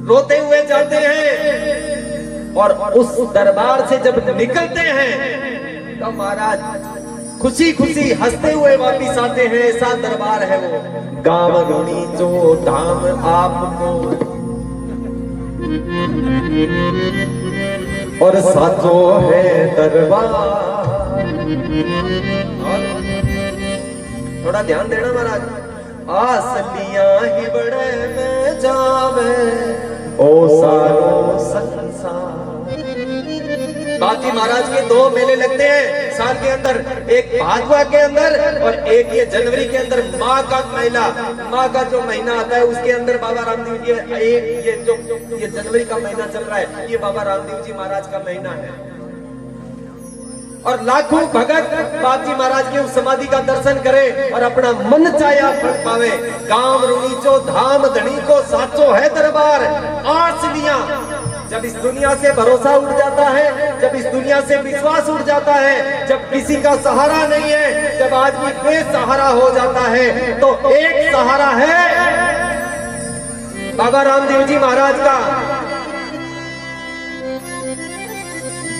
रोते हुए जाते हैं, और उस दरबार से जब निकलते हैं तो महाराज खुशी खुशी हंसते हुए वापिस आते हैं। ऐसा दरबार है वो गांव रुणी जो धाम आपको, और साचो है दरबार। थोड़ा ध्यान देना महाराज। आसलियां ही बड़े में जावे ओ सारो संसार। बापजी महाराज के 2 मेले लगते हैं साल के अंदर, एक भादवा के अंदर और एक ये जनवरी के अंदर। माँ का जो महीना आता है उसके अंदर बाबा रामदेव जी, एक ये जनवरी का महीना चल रहा है, ये बाबा रामदेव जी महाराज का महीना है। और लाखों भगत बापजी महाराज के उस समाधि का दर्शन करे और अपना मन चाया फल पावे। गांव रुणीचो धाम धनी को साचो है दरबार। आसलियां जब इस दुनिया से भरोसा उठ जाता है, जब इस दुनिया से विश्वास उठ जाता है, जब किसी का सहारा नहीं है, जब आदमी बेसहारा हो जाता है, तो एक सहारा है बाबा रामदेव जी महाराज का।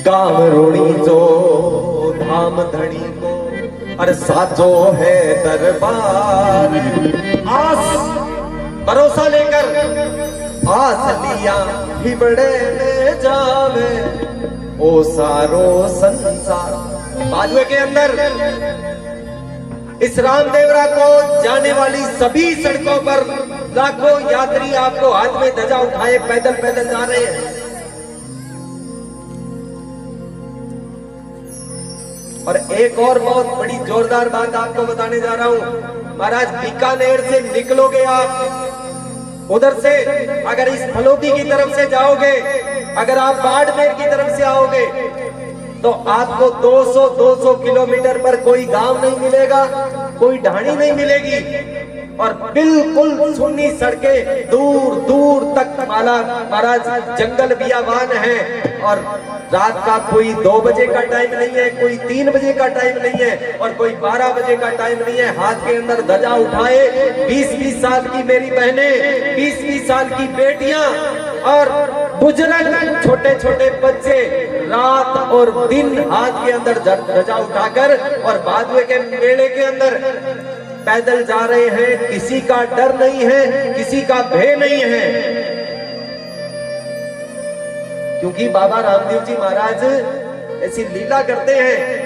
काम रोणी जो धाम धनी को अरे साजो है दरबार। आस भरोसा लेकर आस लिया हिबड़े में जावे ओ सारो संसार। बाजुए के अंदर इस रामदेवरा को जाने वाली सभी सड़कों पर लाखों यात्री आपको हाथ में ध्वजा उठाए पैदल पैदल जा रहे हैं। और एक और बहुत बड़ी जोरदार बात आपको बताने जा रहा हूं। महाराज बीकानेर से निकलोगे आप, उधर से अगर इस फलोदी की तरफ से जाओगे, अगर आप बाड़मेर की तरफ से आओगे तो आपको 200 किलोमीटर पर कोई गांव नहीं मिलेगा, कोई ढाणी नहीं मिलेगी और बिल्कुल सुन्नी सड़कें दूर दूर तक महाराज जंगल बियाबान है। और रात का कोई 2 बजे का टाइम नहीं है, कोई 3 बजे का टाइम नहीं है और कोई 12 बजे का टाइम नहीं है। हाथ के अंदर ध्वजा उठाए 20-20 साल की मेरी बहनें, 20-20 साल की बेटियां और बुजुर्ग छोटे छोटे बच्चे रात और दिन हाथ के अंदर ध्वजा उठाकर और बाजुए के मेले के अंदर पैदल जा रहे हैं। किसी का डर नहीं है, किसी का भय नहीं है, क्योंकि बाबा रामदेव जी महाराज ऐसी लीला करते हैं।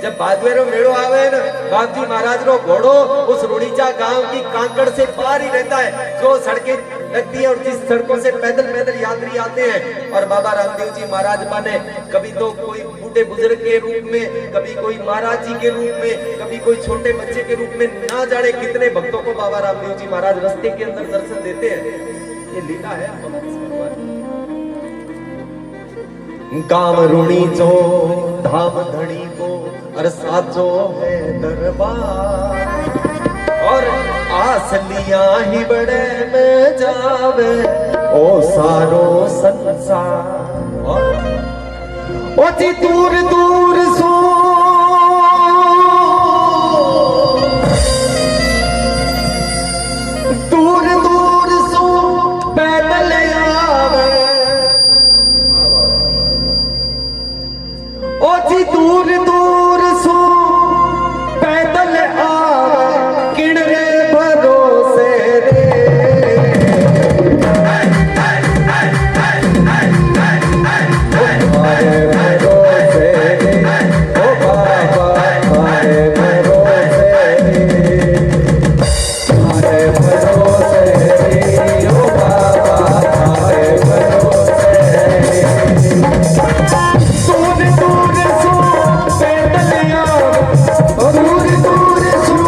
जब बाजुएरो मेड़ो आवे न, बाप जी महाराज रो घोड़ो उस रुड़ीचा गांव की कांकड़ से पार ही रहता है, जो सड़कें लगती है और जिस सड़कों से पैदल पैदल यात्री आते हैं। और बाबा रामदेव जी महाराज माने कभी तो कोई बूढ़े बुजुर्ग के रूप में, कभी कोई महाराज जी के रूप में, कभी कोई छोटे बच्चे के रूप में, ना जाने कितने भक्तों को बाबा रामदेव जी महाराज रास्ते के अंदर दर्शन देते हैं। ये लीला है काम रुणी जो धाम धनी को अर साजो है दरबार। और आस लिया ही बड़े में जावे ओ सारो संसार। और ओ जी दूर दूर सो दूर दूर सो पैदल आवे ओ जी दूर दूर सो पैदल आवे किणरे भरोसे रे। हमारे भरोसे रे ओ बाबा, हमारे भरोसे रे, हमारे भरोसे रे ओ बाबा, हमारे भरोसे रे। दूर दूर सो पैदल आवे, दूर दूर सो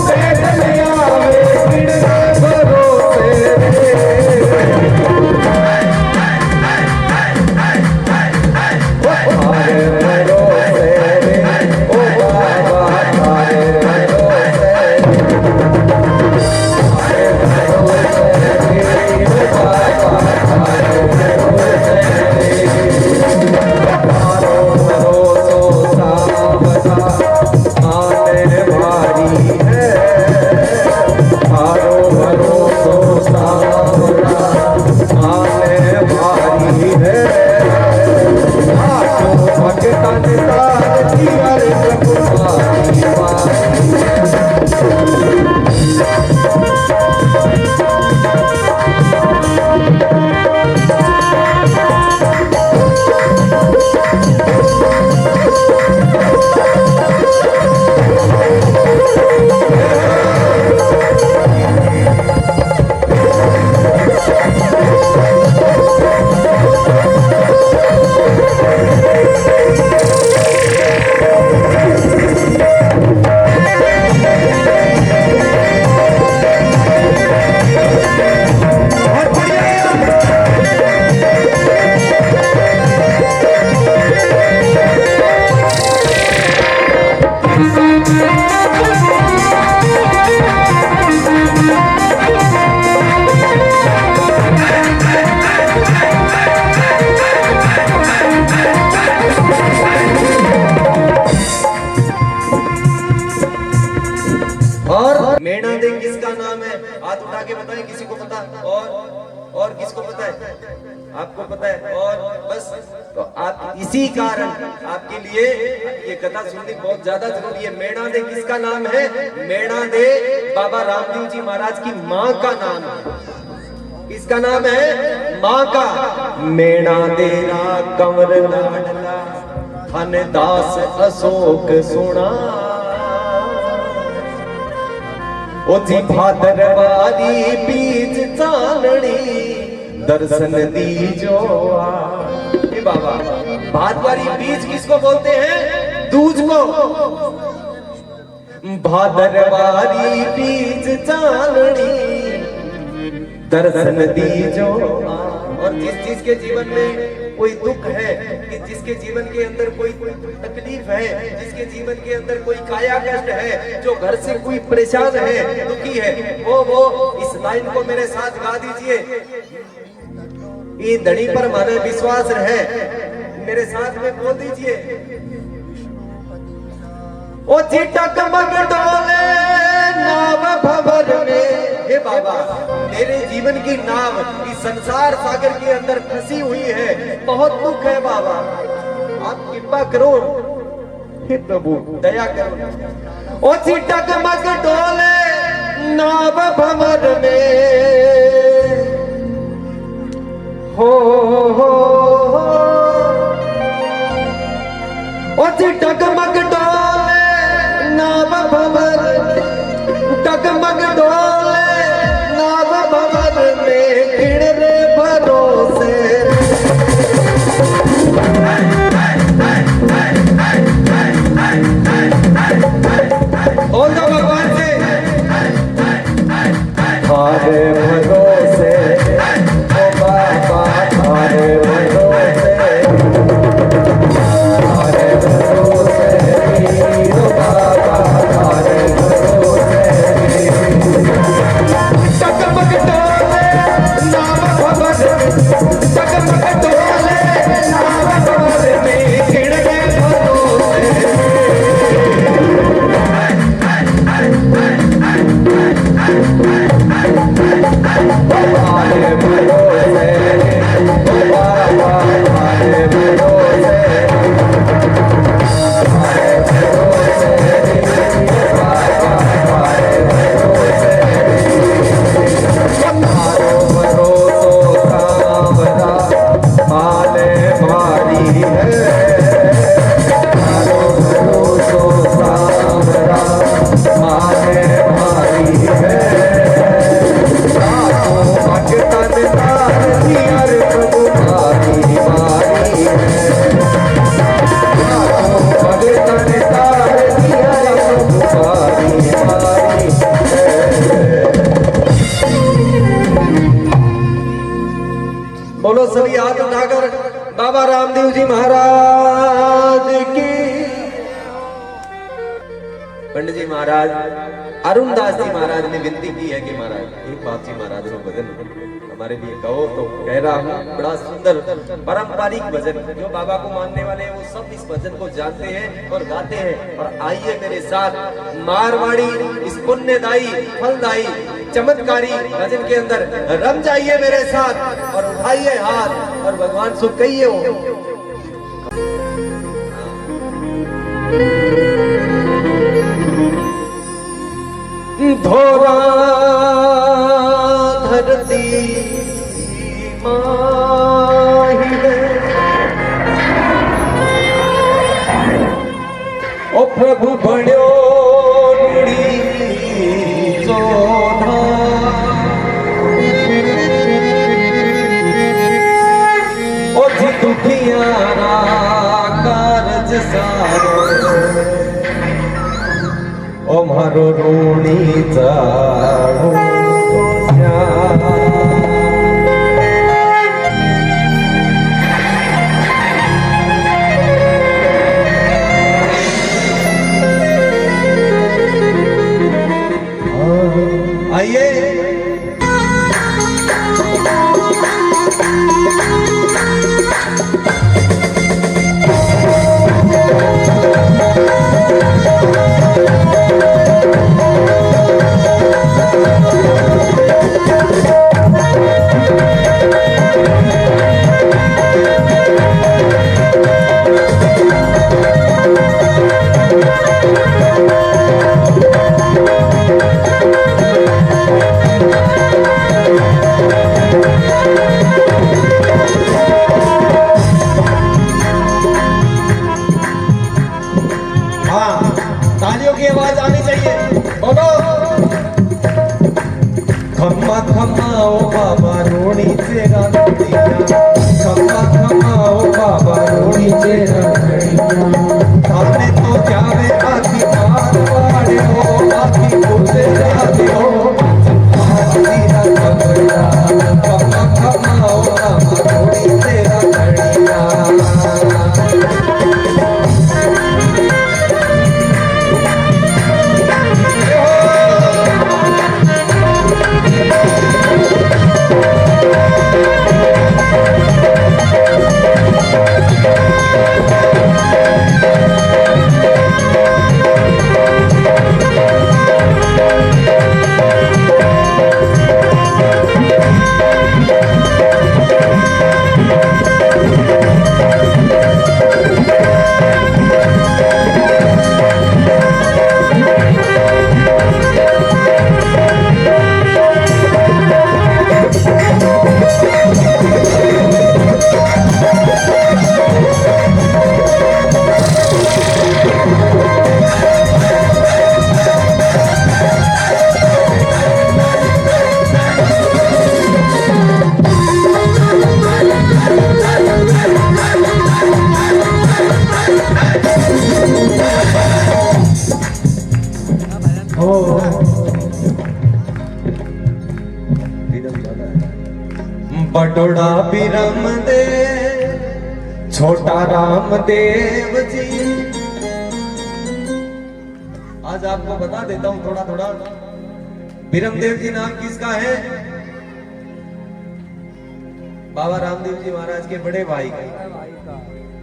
पैदल आवे किणरे भरोसे रे। हमारे भरोसे रे ओ बाबा, हमारे भरोसे रे, हमारे भरोसे रे ओ बाबा, हमारे भरोसे रे। हमारो भरोसो सावधा आने भारी है, हमारो भरोसो सावधा आने भारी है। आठों भगतन तार दियर प्रभुमारी वारी है। और मेणा दे किसका नाम है? हाथ उठा के बताएं, किसी को पता? और और किसको पता है? आपको पता है? और बस तो आप इसी कारण आपके लिए ये कथा सुननी बहुत ज्यादा जरूरी है। मेणा दे किसका नाम है? मेणा दे बाबा रामदेव जी महाराज की माँ का नाम है। किसका नाम है? माँ का। मेणा देरा कंवर लाडला धन दास अशोक सुना ओ जी भादरवारी बीज चांदनी दर्शन दीजो ए बाबा। भादवारी बीज किसको बोलते हैं? दूज को। भादरवारी बीज चांदनी दर्शन दीजो। और जिस चीज के जीवन में कोई दुख है, कि जिसके जीवन के अंदर कोई तकलीफ है, जिसके जीवन के अंदर कोई काया कष्ट है, जो घर से कोई परेशान है, दुखी है, वो इस लाइन को मेरे साथ गा दीजिए। ये धड़ी पर माने विश्वास है, मेरे साथ में बोल दीजिए। ओ चिटक मग डोले नाव भंवर में। हे बाबा, मेरे जीवन की नाव इस संसार सागर के अंदर फंसी हुई है, बहुत दुख है बाबा, आप कृपा करो। हे प्रभु दया करो। ओ चिटक मग डोले नाव भंवर में हो ओ चिटक मग डोले नाव भंवर, टकमग डोले नाव भंवर में किड़े भरोसे। बोल दो भगवान से। थारे भरोसे ओ बाबा, थारे भरोसे, थारे भरोसे ओ बाबा, थारे भरोसे। टकमग डोले नाव भंवर, टकमग डोले नाव भंवर में किड़े भरोसे। थारे भरोसे ओ बाबा, थारे भरोसे, थारे भरोसे ओ बाबा, थारे भरोसे। थारो भरोसो सांवरा माले भारी है, थारो भरोसो सांवरा माले भारी है। भगतन तारी हर प्रभु मारी मारी है, भगतन तारी हर प्रभु मारी मारी है। बोलो सभी हाथ उठाकर बाबा रामदेव जी महाराज की। पंडित जी महाराज अरुणदास जी महाराज ने विनती की है कि महाराज एक बाप जी महाराज रो भजन हमारे लिए कहो। तो कह रहा हूँ, बड़ा सुंदर पारंपरिक भजन, जो बाबा को मानने वाले हैं वो सब इस भजन को जानते हैं और गाते हैं। और आइए मेरे साथ मारवाड़ी इस पुण्यदायी फलदायी चमत्कारी भजन के अंदर रम जाइए मेरे साथ और उठाइए हाथ और भगवान सुख कहिए हो। धोरा धरती माही है, ओ प्रभु बड़ो नुड़ी चौधा। ओ जी दुखियारा कारज सारो, ओ मारो ऋणी जाणो आइए। खम्मा खम्माओ बाबा रोणी तेरा घड़िया, खम्मा खम्माओ बाबा रोणी तेरा घड़िया। थाने तो जावे आखी मार वाड़े हो, आखी बोले जाते हो तेरा घड़िया, खम्मा खम्माओ बाबा रोणी तेरा घड़िया। बड़ोड़ा बिरम दे छोटा रामदेव जी। आज आपको बता देता हूं थोड़ा थोड़ा, बिरमदेव जी नाम किसका है? बाबा रामदेव जी महाराज के बड़े भाई का।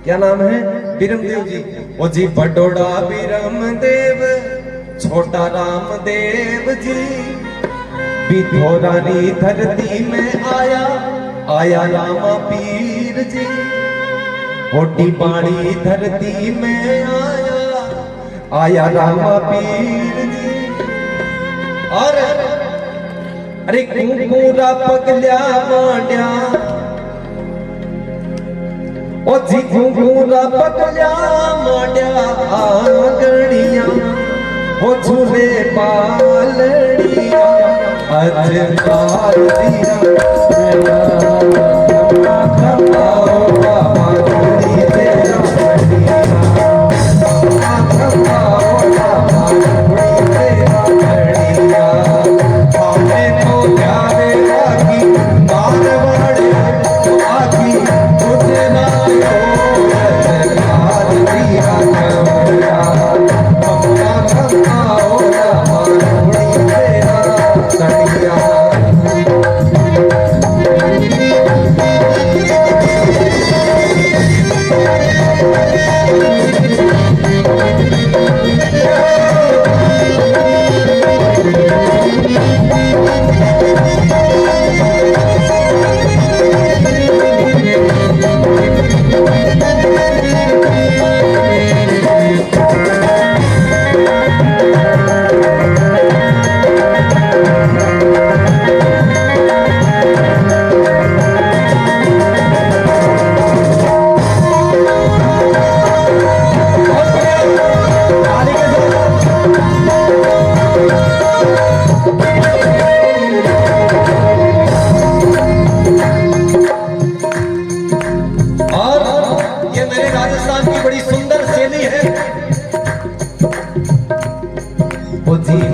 क्या नाम है? बिरमदेव जी। ओ जी बड़ोड़ा बिरमदेव छोटा रामदेव जी, बिधोरानी धरती में आया आया रामा पीर जी। होटी बाड़ी धरती में आया आया रामा पीर जी। और अरे कुंकुरा पगल्या मांड्या, ओ जी कुंकुरा पगल्या मांड्या आंगणिया, वो झूले पालड़िया अजगार दिया खम्माओ बाबा रोणी तेरा घड़िया, खम्माओ बाबा रोणी तेरा घड़िया। हमने तो प्यारे आखी मारवाड़े आखी तुझे ना अजगार दिया खम्मा खम्माओ बाबा रोणी तेरा घड़िया।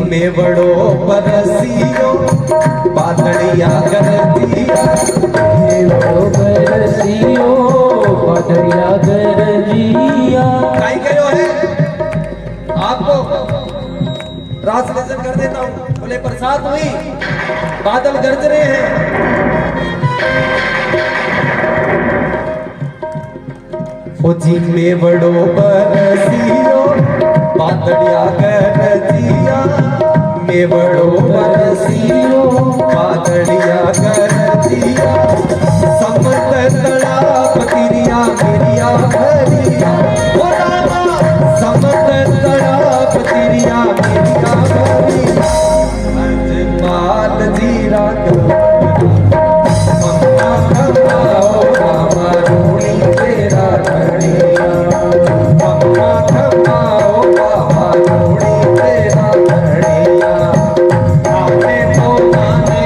मेवड़ो बरसियो बादलिया कर दिया, मेवड़ो बरसियो बादलिया कर दिया। काई कहो है आपको ट्रांसलेशन कर देता हूँ। बोले बरसात हुई, बादल गरज रहे हैं। ओ जी मेवड़ो बरसियो बादलिया कर दिया, मेवड़ो बरसियो बादलिया कर दिया। समत तड़ाप तिरिया मेरिया भरिया, ओ रामा समत तड़ाप तिरिया मेरिया भरिया। अजमाल जीरा खम्मा खम्माओ बाबा रोणी तेरा घड़िया, खम्मा खम्माओ बाबा रोणी तेरा घड़िया। आपने तो जाने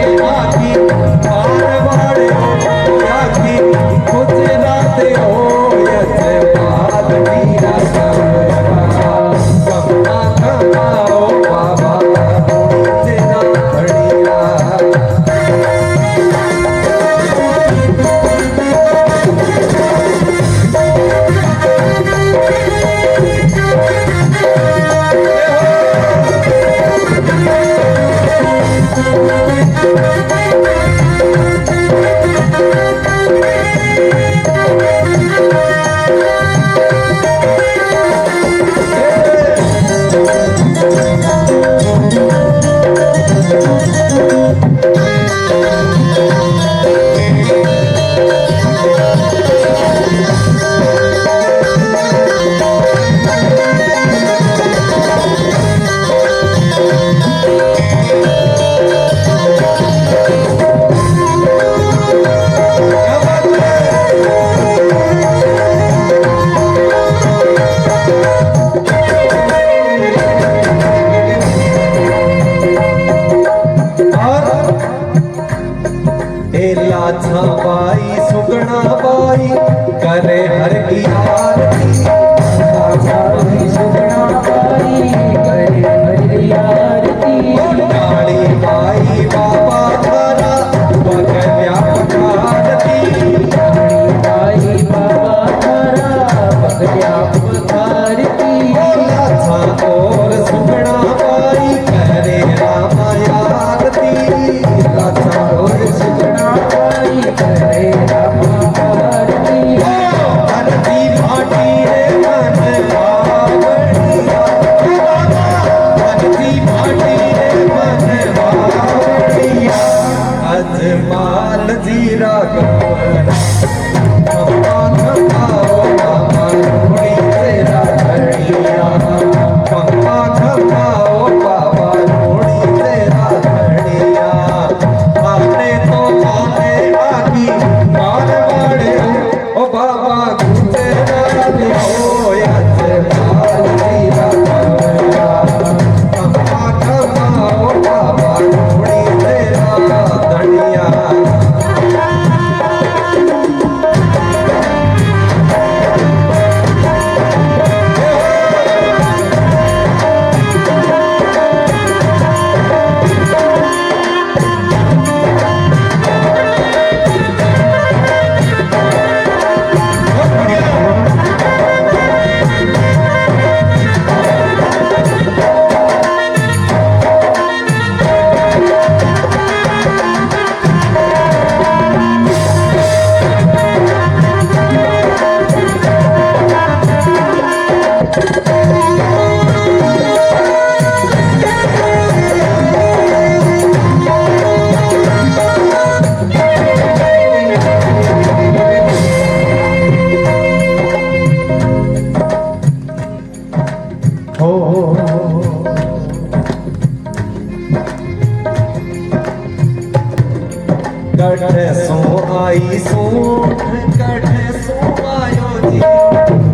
लाछा बाई सुगना बाई करे हर की आरती बाई सुगना बाई करे हर की आरती काली बाई बाबा तारा पग व्यापक आरती काली बाई बाबा तारा पग व्यापक आरती लाछा और सुगना बाई करे रामा आरती लाछा और सुगना करे रामा आरती आरती भाटी रे मन बावड़िया आरती भाटी रे मन बावड़िया अजमाल जीरा गवरा खम्मा खम्माओ बाबा रोड़ी तेरा घड़िया खम्मा खम्माओ बाबा रोड़ी तेरा घड़िया आपने तो आने आकी मारवाड़े ओ बाबा गुजे रानी हो अजमाल जीरा गवरा खम्मा खम्माओ बाबा रोड़ी तेरा घड़िया कढ़े सो आई सूट कढ़े सो आयो जी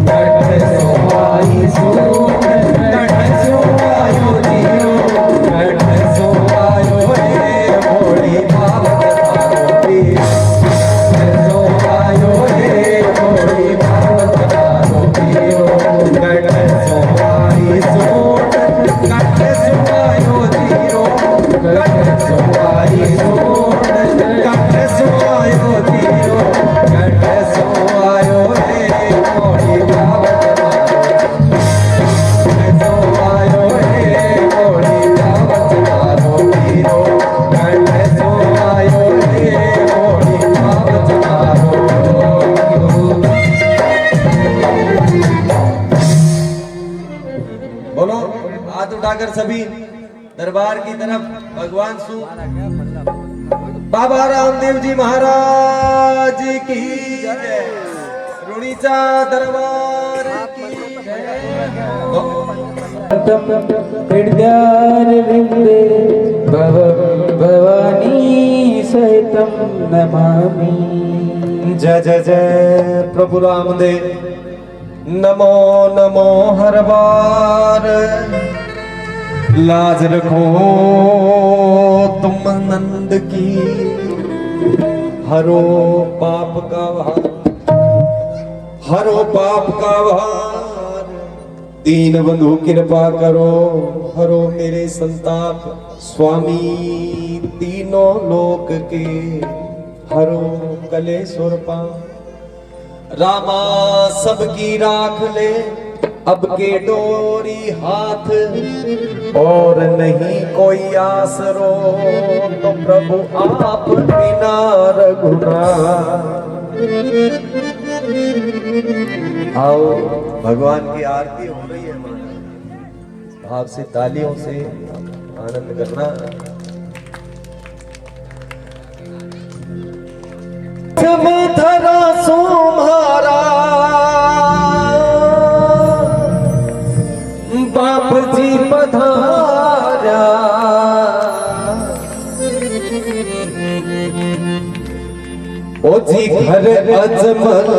कढ़े सो आई सूट कढ़े सो आयो जी कढ़े सो आयो रे भोली भावत तारो पीर कढ़े सो आयो रे भोली भावत तारो पीर कढ़े सो आई सूट कढ़े सो आयो जी कढ़े सो आई सूट कढ़े सो आयो धीरो कढ़े सो आयो रे भोली भावत कढ़े सो आयो रे भोली भावत तारो धीरो कढ़े सो आयो रे भोली भावत तारो बोलो हाथ उठाकर सभी दरबार की तरफ भगवान सु बाबा रामदेव जी महाराज की जय रुणीचा दरबार की जय हृदयारविन्दे भवानी सहितं नमामि जय जय जय प्रभु रामदेव नमो नमो हर बार लाज रखो तुम नंद की हरो पाप का भार हरो पाप का भार दीन बंधु कृपा करो हरो मेरे संताप स्वामी तीनों लोक के हरो कलेश्वर पा रामा सबकी राख ले अब के डोरी हाथ और नहीं कोई आसरो, तो प्रभु आप बिना रघुनाथ। आओ भगवान की आरती हो रही है हमारा, भाव से तालियों से आनंद करना। में धरा सोमारा बाप जी पधारा, ओ जी घर अजमल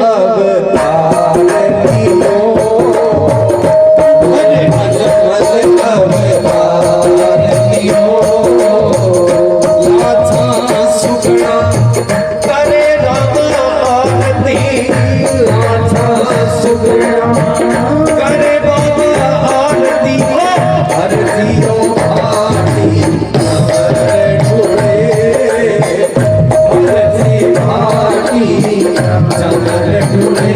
अवतार लियो, घर अजमल अवतार लियो, लाछा सुगड़ा करे राम आरती, लाछा सुगड़ा करे बाबा आरती, आरतियों आरती अमर ढूंढे, आरती आरती चमर ढूंढे,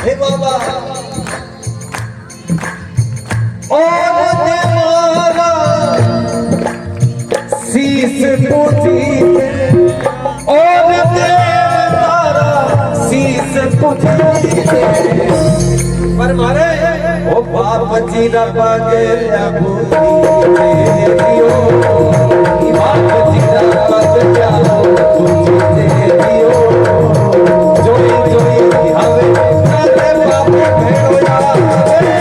हे बाबा और देवारा शीस पूजी और देवारा शीस पूजी पर मारे ओ बाप जी रा बगल्या पूजी दियो बाप जी रा बगल्या पूजी दियो जोई जोई हवे रे बाप भेड़ो आवे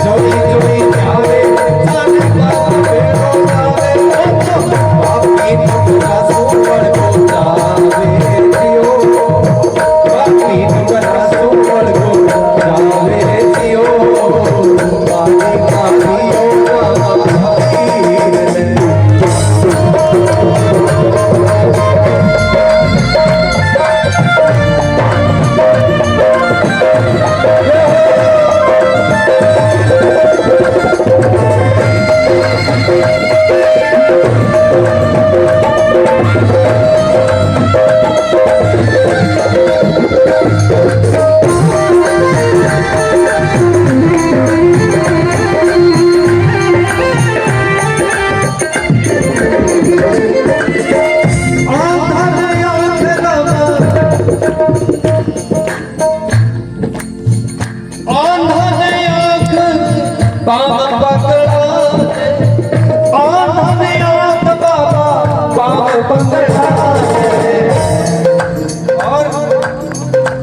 जोई जोई हवे रे बाप भेड़ो आवे बाप की तुमरा सुपर को जावे दियो बाप की तुमरा सुपर को जावे दियो बानी कालियो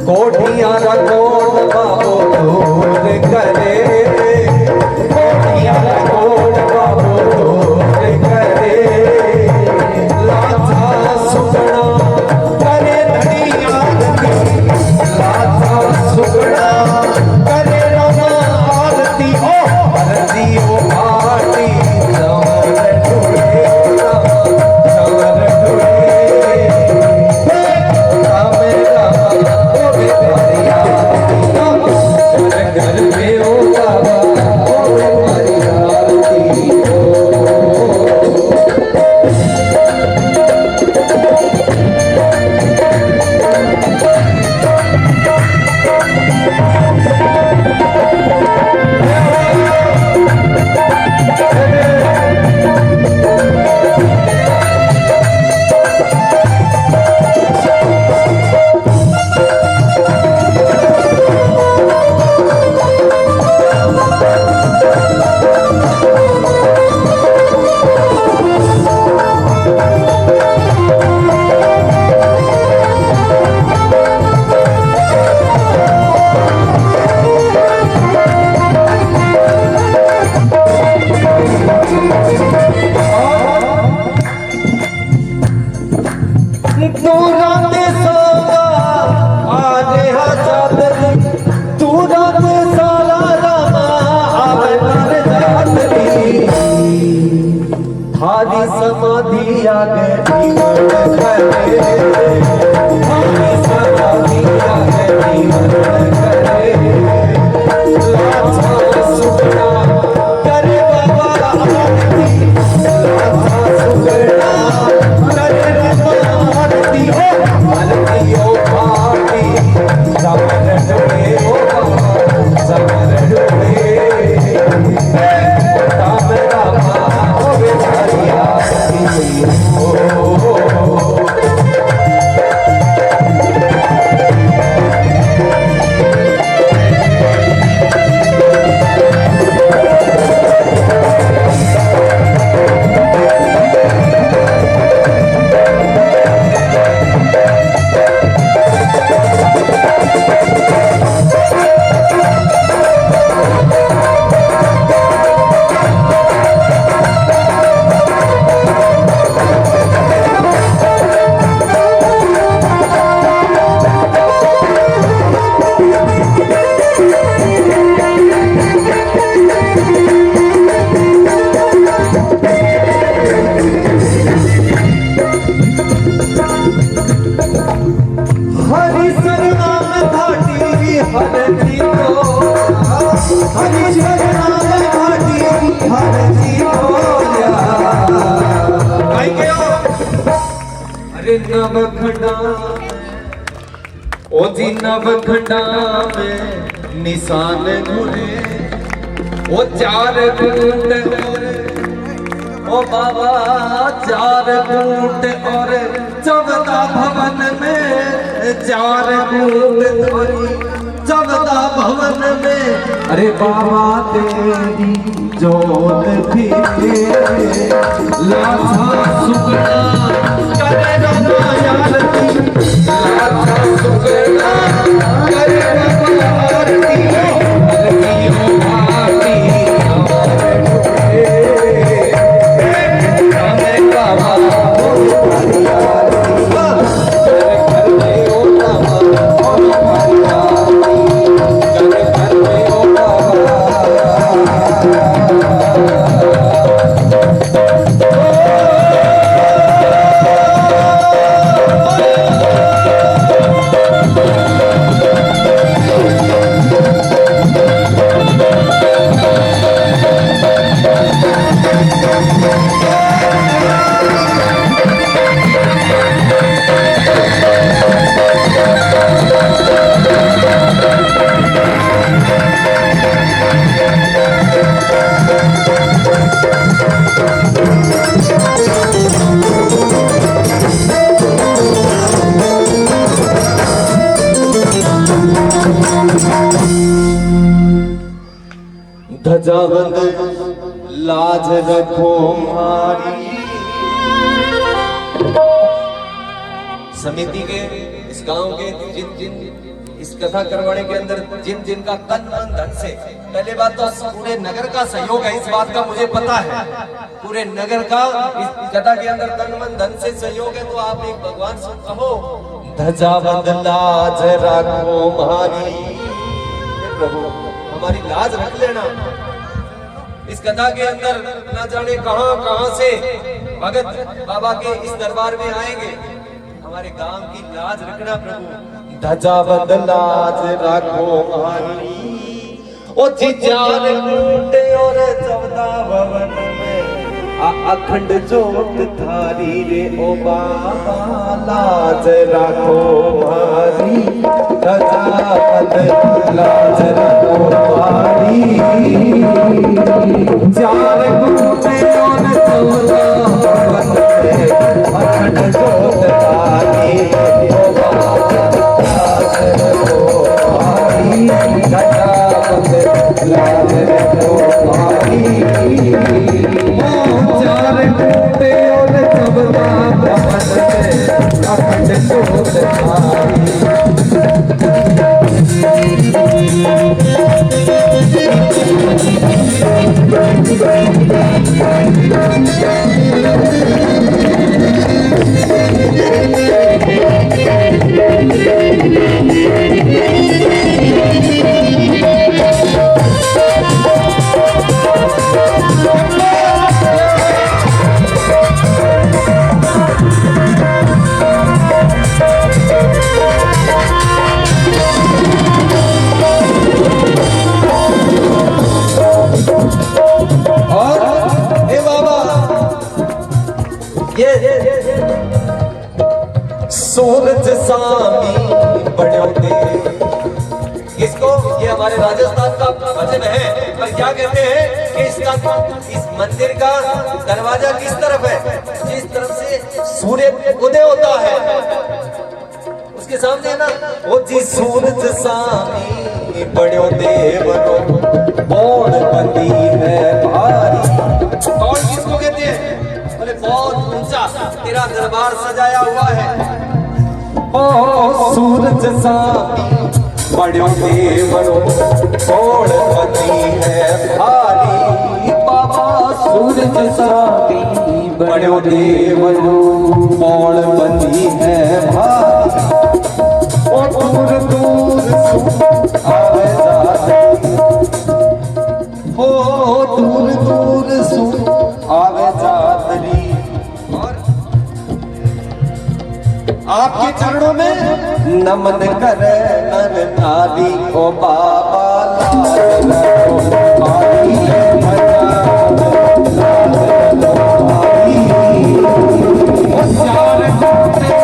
कोठिया कोट बाबो दूर करे कोठिया कोट बाबो दूर करे लाथा सुगड़ा करे धनिया लाथा सुगड़ा करे रमा आरती ओ आरती ओ आरती चवर ढूंढे चवर ढूंढे घर में ओ बाबा ओ हमारी आरती हो नवखड़ा ओ जी नवखड़ा में निशान घुरे ओ चार कूट ओ बाबा चार कूट और 14 भवन में चार कूट और 14 भवन में अरे बाबा तेरी जोत भी लाखा सुगना करे बाबा आरती लाखा सुगना करे बाबा आरती आरती ध्वजाबंद लाज रखो हमारी समिति के इस गांव के जिन जिन इस कथा करवाने के अंदर जिन जिन का तन मन धन से पहले बात तो पूरे नगर का सहयोग है, इस बात का मुझे पता है। पूरे नगर का इस कथा के अंदर तन मन धन से सहयोग है, तो आप एक भगवान से कहो ध्वजाबंद लाज रखो हमारी प्रभु हमारी लाज रख लेना। इस कथा के अंदर ना जाने कहां कहां से भगत बाबा के इस दरबार में आएंगे, हमारे गांव की लाज रखना प्रभु। ध्वजाबंद लाज रखो हमारी ओ जिजान कूटे और 14 भवन में अखंड जोत थारी रे ओ बाबा लाज रखो हमारी। ध्वजाबंद लाज रखो हमारी चार कूटे और 14 भवन में अखंड जोत थारी ओ बाबा लाज रखो हमारी। लाज रखो हमारी चार कूटे और 14 भवन में अखंड जोत थारी। सूरज सामी बड़ो दे इसको, ये हमारे राजस्थान का वचन है। पर क्या कहते हैं कि इसका इस मंदिर का दरवाजा किस तरफ है? जिस तरफ से सूर्य उदय होता है उसके सामने ना वो जी सूरज सामी बड़ो देवरो बोल बंदी है भारी। कौन किसको कहते हैं? बोले बहुत ऊंचा तेरा दरबार सजाया हुआ है। ओ सूरज सामी बड़ो देवरो बोल बंदी है भारी। बाबा सूरज सामी बड़ो देवरो बोल बंदी है भारी। ओ दूर दूर आवे जाती ओ दूर दूर आवे जातरी। आपके चरणों में नमन करे नर नारी ओ बाबा लाज रखो हमारी। लाज रखो हमारी ओ चार कूटे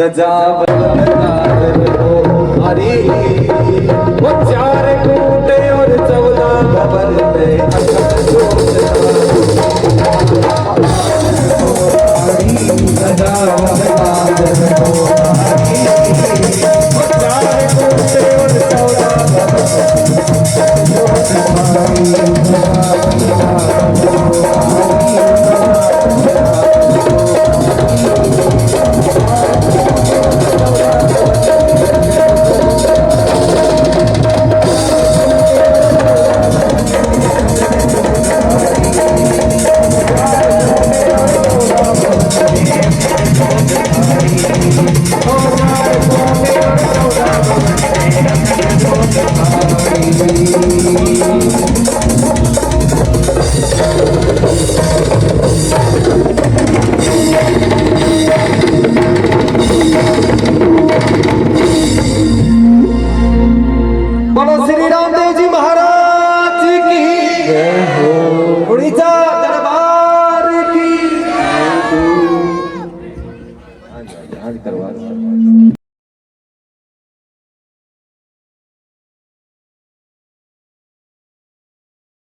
गजावतार हो हरि। वो 4 कूटे और 14 भवर में अखंड ज्योत हरि। गजावतार हो हरि। वो 4 कूटे और 14 भवर हरि।